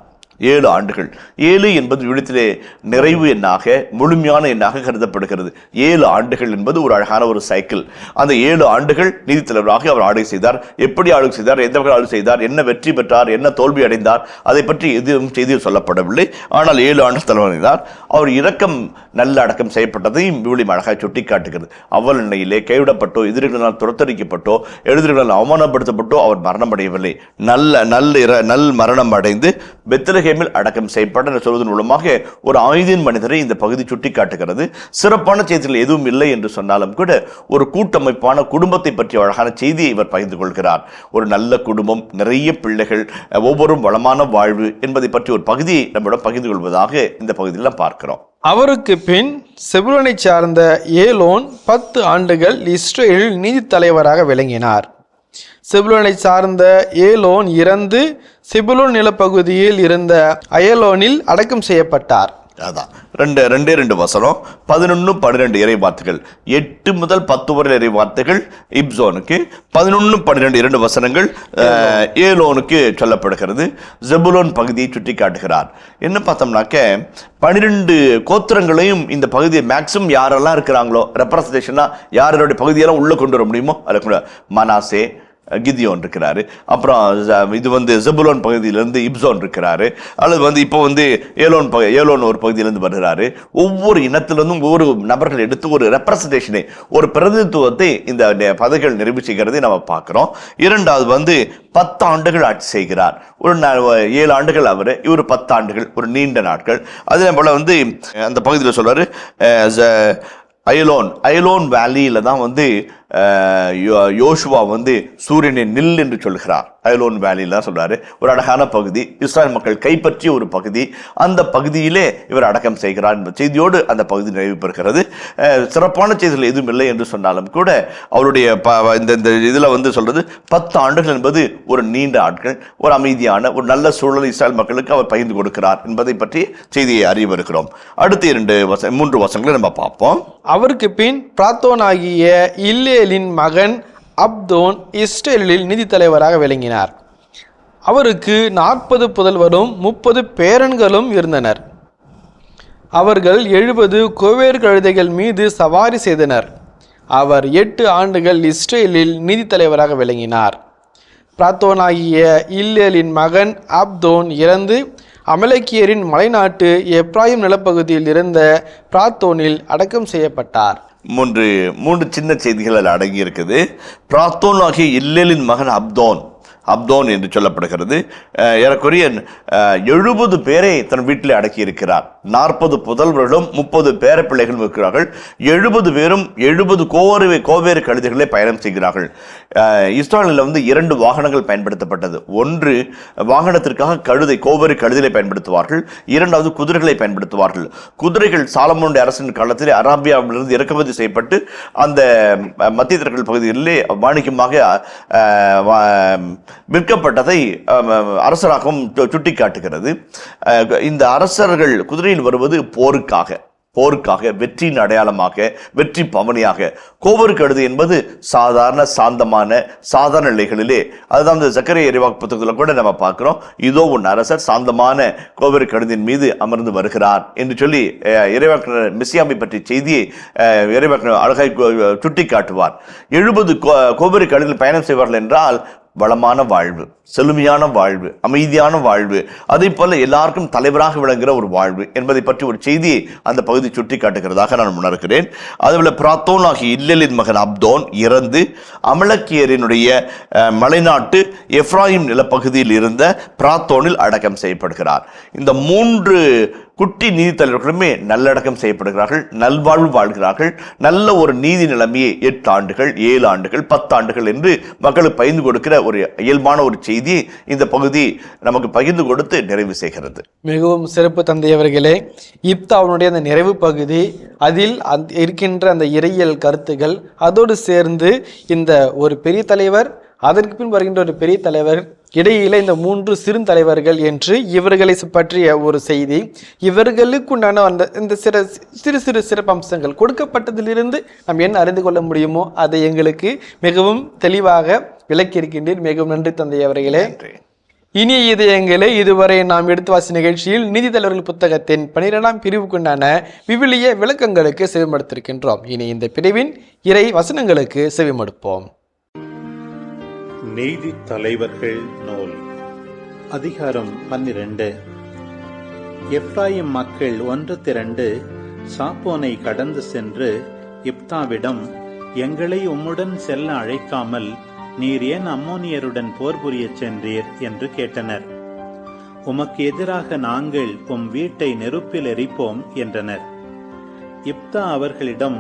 7 ஆண்டுகள். 7 என்பது விழுத்திலே நிறைவு எண்ணாக, முழுமையான எண்ணாக கருதப்படுகிறது. 7 ஆண்டுகள் என்பது ஒரு அழகான ஒரு சைக்கிள். அந்த 7 ஆண்டுகள் நீதி தலைவராக அவர் ஆளுகை செய்தார். எப்படி ஆளுகை செய்தார், எந்த வகையில் ஆளுகை செய்தார், என்ன வெற்றி பெற்றார், என்ன தோல்வி அடைந்தார், அதை பற்றி எதுவும் செய்தியில் சொல்லப்படவில்லை. ஆனால் 7 ஆண்டு தலைவராக அவர் இரக்கம் நல்ல அடக்கம் செய்யப்பட்டதையும் விவிலியம் அழகாக சுட்டி காட்டுகிறது. அவல் நிலையிலே கைவிடப்பட்டோ, எதிரிகளால் துரத்தரிக்கப்பட்டோ, எதிரிகளால் அவமானப்படுத்தப்பட்டோ அவர் மரணம் அடையவில்லை. நல் மரணம் அடைந்து பெத்லகேமில் அடக்கம் செய்யப்பட்ட சொல்வதன் மூலமாக ஒரு ஆயுதின் மனிதரை இந்த பகுதி சுட்டி காட்டுகிறது. சிறப்பான செய்திகள் எதுவும் இல்லை என்று சொன்னாலும் கூட ஒரு கூட்டமைப்பான குடும்பத்தை பற்றிய அழகான செய்தியை இவர் பகிர்ந்து கொள்கிறார். ஒரு நல்ல குடும்பம், நிறைய பிள்ளைகள், ஒவ்வொரும் வளமான வாழ்வு என்பதை பற்றி ஒரு பகுதியை நம்மிடம் பகிர்ந்து கொள்வதாக இந்த பகுதியில் நாம் பார்க்கிறோம். அவருக்கு பின் செபுலோனை சார்ந்த ஏலோன் 10 ஆண்டுகள் இஸ்ரேலில் நீதி தலைவராக விளங்கினார். செபுலோனை சார்ந்த ஏலோன் இறந்து செபுலோன் நிலப்பகுதியில் இருந்த அயலோனில் அடக்கம் செய்யப்பட்டார். அதான் 2 வசனம் 11, 12 இறை வார்த்தைகள், 8 முதல் 10 வரை இறை வார்த்தைகள் இப்சோனுக்கு, 11, 12 2 வசனங்கள் ஏலோனுக்கு சொல்லப்படுகிறது. ஜெபுலோன் பகுதியை சுட்டி காட்டுகிறார். என்ன பார்த்தோம்னாக்க 12 கோத்திரங்களையும் இந்த பகுதியை மேக்சிமம் யாரெல்லாம் இருக்கிறாங்களோ ரெப்ரசன்டேஷனா யாரோடைய பகுதியெல்லாம் உள்ள கொண்டு வர முடியுமோ அதுக்கு மனாசே, கிதியோன் இருக்கிறாரு. அப்புறம் இது ஜெபுலோன் பகுதியிலிருந்து இப்சோன் இருக்கிறாரு. அல்லது இப்போ ஏலோன் ஒரு பகுதியிலிருந்து வருகிறாரு. ஒவ்வொரு இனத்திலிருந்தும் ஒவ்வொரு நபர்கள் எடுத்து ஒரு ரெப்ரசன்டேஷனை, ஒரு பிரதிநிதித்துவத்தை இந்த பதவிகள் நிறைவு செய்கிறதை நம்ம பார்க்கிறோம். இரண்டாவது 10 ஆண்டுகள் ஆட்சி செய்கிறார். ஒரு 7 ஆண்டுகள் அவர், இவர் 10 ஆண்டுகள், ஒரு நீண்ட நாட்கள். அதே போல அந்த பகுதியில் சொல்றாரு அயலோன் வேலியில தான் யோசுவா சூரியனை நில் என்று சொல்கிறார். அயலோன் வேலியில தான் சொல்றாரு. ஒரு அழகான பகுதி, இஸ்ராயல் மக்கள் கைப்பற்றிய ஒரு பகுதி. அந்த பகுதியிலே இவர் அடக்கம் செய்கிறார் என்ற செய்தியோடு அந்த பகுதி நிறைவு பெறுகிறது. சிறப்பான செய்திகள் எதுவும் இல்லை என்று சொன்னாலும் கூட அவருடைய இந்த இதுல சொல்றது 10 ஆண்டுகள் என்பது ஒரு நீண்ட ஆட்கள், ஒரு அமைதியான ஒரு நல்ல சூழல் இஸ்ராயல் மக்களுக்கு அவர் பகிர்ந்து கொடுக்கிறார் என்பதை பற்றி செய்தியை அறிய வருகிறோம். அடுத்த 3 வசனங்களை நம்ம பார்ப்போம். அவருக்கு பின் பிராத்தோனாகிய இல்லேலின் மகன் அப்தோன் இஸ்ரேலில் நீதி தலைவராக விளங்கினார். அவருக்கு 40 புதல்வரும் 30 பேரன்களும் இருந்தனர். அவர்கள் 70 கோவேறு கழுதைகள் மீது சவாரி செய்தனர். அவர் 8 ஆண்டுகள் இஸ்ரேலில் நீதி தலைவராக விளங்கினார். பிராத்தோனாகிய இல்லேலின் மகன் அப்தோன் இறந்து அமலேக்கியரின் மலைநாட்டு எப்ராயிம் நிலப்பகுதியில் இருந்த பிராத்தோனில் அடக்கம் செய்யப்பட்டார். 3 சின்ன செய்திகள் அடங்கி இருக்குது. பிராத்தோன் ஆகிய இல்லேலின் மகன் அப்தோன் என்று சொல்லப்படுகிறது. ஏறக்குறைய 70 பேரை தன் வீட்டில் அடக்கி இருக்கிறார். 40 புதல்வர்களும் 30 பேர பிள்ளைகளும் இருக்கிறார்கள். 70 பேரும் 70 கோவேறு கழுதைகளை பயணம் செய்கிறார்கள். இஸ்ராயலில் 2 வாகனங்கள் பயன்படுத்தப்பட்டது. ஒன்று வாகனத்திற்காக கோவேறு கழுதைகளை பயன்படுத்துவார்கள். இரண்டாவது குதிரைகளை பயன்படுத்துவார்கள். குதிரைகள் சாலமோனுடைய அரசின் காலத்தில் அராபியாவிலிருந்து இறக்குமதி செய்யப்பட்டு அந்த மத்திய தரைக்கடல் பகுதிகளிலே வாணிகமாக விற்கப்பட்டதை அரசராகவும் சுட்டி காட்டுகிறது. இந்த அரசர்கள் குதிரையில் வருவது போருக்காக, வெற்றியின் அடையாளமாக, வெற்றி பவனியாக. கோவேறு கழுதை என்பது சாதாரண நிலைகளிலே, அதுதான் இந்த சக்கரை இறைவாக்கு புத்தகத்தில் கூட நம்ம பார்க்கிறோம். இதோ உன் அரசர் சாந்தமான கோவேறு கழுதையின் மீது அமர்ந்து வருகிறார் என்று சொல்லி இறைவாக்கினர் மெசியாவை பற்றி செய்தியை இறைவாக்கினர் அழகாய் சுட்டி காட்டுவார். 70 கோவேறு கழுதைகள் பயணம் செய்வார்கள் என்றால் வளமான வாழ்வு, செழுமையான வாழ்வு, அமைதியான வாழ்வு, அதே போல எல்லாருக்கும் தலைவராக விளங்குகிற ஒரு வாழ்வு என்பதை பற்றி ஒரு செய்தியை அந்த பகுதி சுட்டி காட்டுகிறதாக நான் உணர்கிறேன். அதுபோல பிராத்தோன் ஆகிய இல்லேலின் மகன் அப்தோன் இறந்து அமலேக்கியரினுடைய மலைநாட்டு எப்ராயிம் நிலப்பகுதியில் இருந்த பிராத்தோனில் அடக்கம் செய்யப்படுகிறார். இந்த 3 குட்டி நீதி தலைவர்களுமே நல்லடக்கம் செய்யப்படுகிறார்கள், நல்வாழ்வு வாழ்கிறார்கள். நல்ல ஒரு நீதி நிலைமையை 8 ஆண்டுகள், 7 ஆண்டுகள், 10 ஆண்டுகள் என்று மக்களுக்கு பகிர்ந்து கொடுக்கிற ஒரு இயல்பான ஒரு செய்தி இந்த பகுதி நமக்கு பகிர்ந்து கொடுத்து நிறைவு செய்கிறது. மிகவும் சிறப்பு தந்தையவர்களே, இப்தாவுடைய அந்த நிறைவு பகுதி, அதில் இருக்கின்ற அந்த இறையியல் கருத்துகள், அதோடு சேர்ந்து இந்த ஒரு பெரிய தலைவர், அதற்கு பின் வருகின்ற ஒரு பெரிய தலைவர், இடையில இந்த 3 சிறுந்தலைவர்கள் என்று இவர்களை பற்றிய ஒரு செய்தி, இவர்களுக்குண்டான அந்த இந்த சிறு சிறு சிறப்பம்சங்கள் கொடுக்கப்பட்டதிலிருந்து நாம் என்ன அறிந்து கொள்ள முடியுமோ அதை எங்களுக்கு மிகவும் தெளிவாக விளக்கியிருக்கின்றீர். மிகவும் நன்றி தந்தை அவர்களே. இனிய இதயங்களே, இதுவரை நாம் எடுத்து வாசி நிகழ்ச்சியில் நீதித்தலைவர்கள் புத்தகத்தின் 12ஆம் பிரிவுக்குண்டான விவிலிய விளக்கங்களுக்கு செவிமடுத்திருக்கின்றோம். இனி இந்த பிரிவின் இறை வசனங்களுக்கு செவிமடுப்போம். நீதித்தலைவர்கள் நூல் அதிகாரம் 12. எப்ராயிம் மக்கள் ஒன்று திரண்டு சாப்போனை கடந்து சென்று இப்தாவிடம், எங்களை உம்முடன் செல்ல அழைக்காமல் நீர் ஏன் அம்மோனியருடன் போர் புரியச் சென்றீர் என்று கேட்டனர். உமக்கு எதிராக நாங்கள் உம் வீட்டை நெருப்பில் எரிப்போம் என்றனர். இப்தா அவர்களிடம்,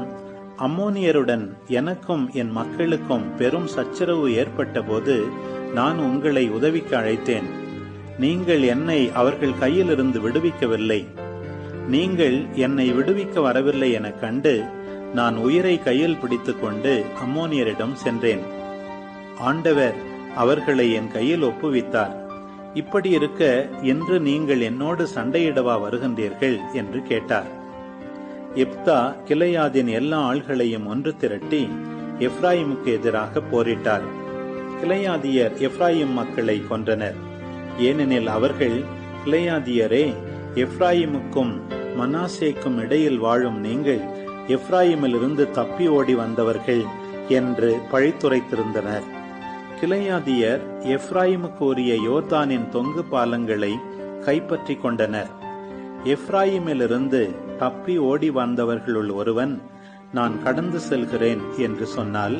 அம்மோனியருடன் எனக்கும் என் மக்களுக்கும் பெரும் சச்சரவு ஏற்பட்ட போது நான் உங்களை உதவிக்கு அழைத்தேன். நீங்கள் என்னை அவர்கள் கையிலிருந்து விடுவிக்கவில்லை. நீங்கள் என்னை விடுவிக்க வரவில்லை என கண்டு நான் உயிரை கையில் பிடித்துக் கொண்டு அம்மோனியரிடம் சென்றேன். ஆண்டவர் அவர்களை என் கையில் ஒப்புவித்தார். இப்படி இருக்க இன்று நீங்கள் என்னோடு சண்டையிடவா வருகின்றீர்கள் என்று கேட்டார். இப்தா கிளையாதின் எல்லா ஆள்களையும் ஒன்று திரட்டி எப்ராயிமுக்கு எதிராக போரிட்டார். கிளையாதியர் எப்ராயிம் மக்களை கொன்றனர். ஏனெனில் அவர்கள், கிளையாதியரே, எப்ராயிமுக்கும் மனாசேக்கும் இடையில் வாழும் நீங்கள் எப்ராயிமிலிருந்து தப்பி ஓடி வந்தவர்கள் என்று பழித்துரைத்திருந்தனர். கிளையாதியர் எப்ராயிமுக்கு உரிய யோர்தானின் தொங்கு பாலங்களை கைப்பற்றி கொண்டனர். எப்ராயிமிலிருந்து தப்பி ஓடி வந்தவர்களுள் ஒருவன், நான் கடந்து செல்கிறேன் என்று சொன்னால்,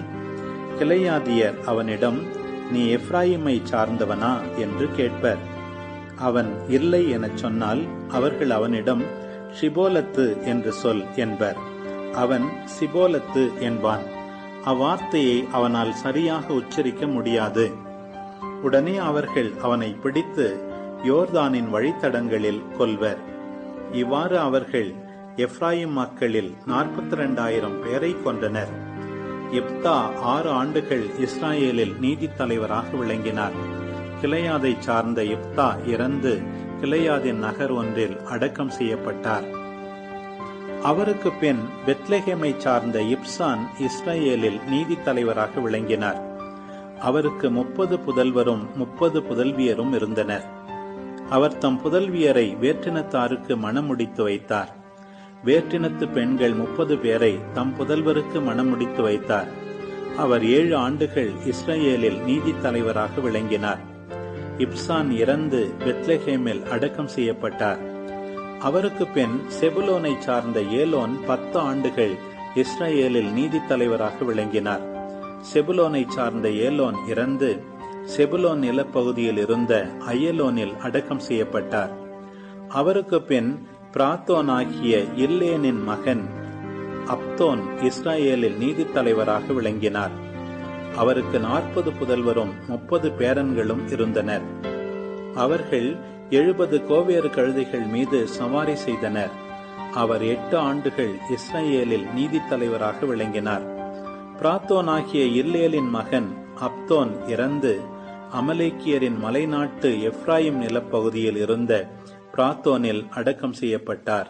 கிளையாதியர் அவனிடம், நீ எப்ராயிமை சார்ந்தவனா என்று கேட்பர். அவன் இல்லை எனச் சொன்னால் அவர்கள் அவனிடம், ஷிபோலத்து என்று சொல் என்பர். அவன் சிபோலத்து என்பான். அவ்வார்த்தையை அவனால் சரியாக உச்சரிக்க முடியாது. உடனே அவர்கள் அவனை பிடித்து யோர்தானின் வழித்தடங்களில் கொல்வர். இவ்வாறு அவர்கள் எப்ராயிம் மக்களில் 42,000 பேரை கொன்றனர். இப்தா 6 ஆண்டுகள் இஸ்ராயேலில் நீதித்தலைவராக விளங்கினார். கிளையாதை சார்ந்த இப்தா இறந்து கிளையாதின் நகர் ஒன்றில் அடக்கம் செய்யப்பட்டார். அவருக்கு பின் பெத்லெகேமை சார்ந்த இப்சான் இஸ்ரேலில் நீதித்தலைவராக விளங்கினார். அவருக்கு 30 புதல்வரும் 30 புதல்வியரும் இருந்தனர். அவர் தம் புதல்வியரை வேற்றினத்தாருக்கு மணமுடித்து வைத்தார். வேற்றினத்து பெண்கள் 30 பேரை தம் புதல்வருக்கு மணமுடித்து வைத்தார். அவர் 7 ஆண்டுகள் இஸ்ரேலில் நீதித்தலைவராக விளங்கினார். இப்சான் இறந்து பெத்லெகேமில் அடக்கம் செய்யப்பட்டார். அவருக்கு பின் செபுலோனை சார்ந்த ஏலோன் 10 ஆண்டுகள் இஸ்ரேலில் நீதித்தலைவராக விளங்கினார். செபுலோனை சார்ந்த ஏலோன் இறந்து செபுலோன் நிலப்பகுதியில் இருந்த அயலோனில் அடக்கம் செய்யப்பட்டார். அவருக்கு பின் பிராத்தோனாகிய இல்லேனின் மகன் அப்தோன் இஸ்ரேலில் நீதித்தலைவராக விளங்கினார். அவருக்கு 40 புதல்வரும் 30 பேரன்களும் இருந்தனர். அவர்கள் 70 கோவேறு கழுதைகள் மீது சவாரி செய்தனர். அவர் 8 ஆண்டுகள் இஸ்ரேலில் நீதித்தலைவராக விளங்கினார். பிராத்தோனாகிய இல்லேலின் மகன் அப்தோன் இறந்து அமலேக்கியரின் மலைநாட்டு எப்ராயிம் நிலப்பகுதியில் இருந்த பிராத்தோனில் அடக்கம் செய்யப்பட்டார்.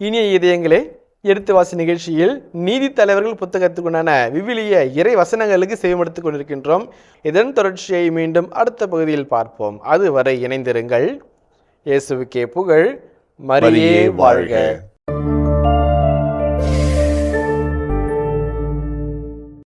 இனிய இதயங்களே, எடுத்து வாசி நிகழ்ச்சியில் நீதித்தலைவர்கள் புத்தகத்துக்குண்டான விவிலிய இறை வசனங்களுக்கு செவிமடுத்துக் கொண்டிருக்கின்றோம். இதன் தொடர்ச்சியை மீண்டும் அடுத்த பகுதியில் பார்ப்போம். அதுவரை இணைந்திருங்கள். இயேசுவுக்கே புகழ். மரியே வாழ்க.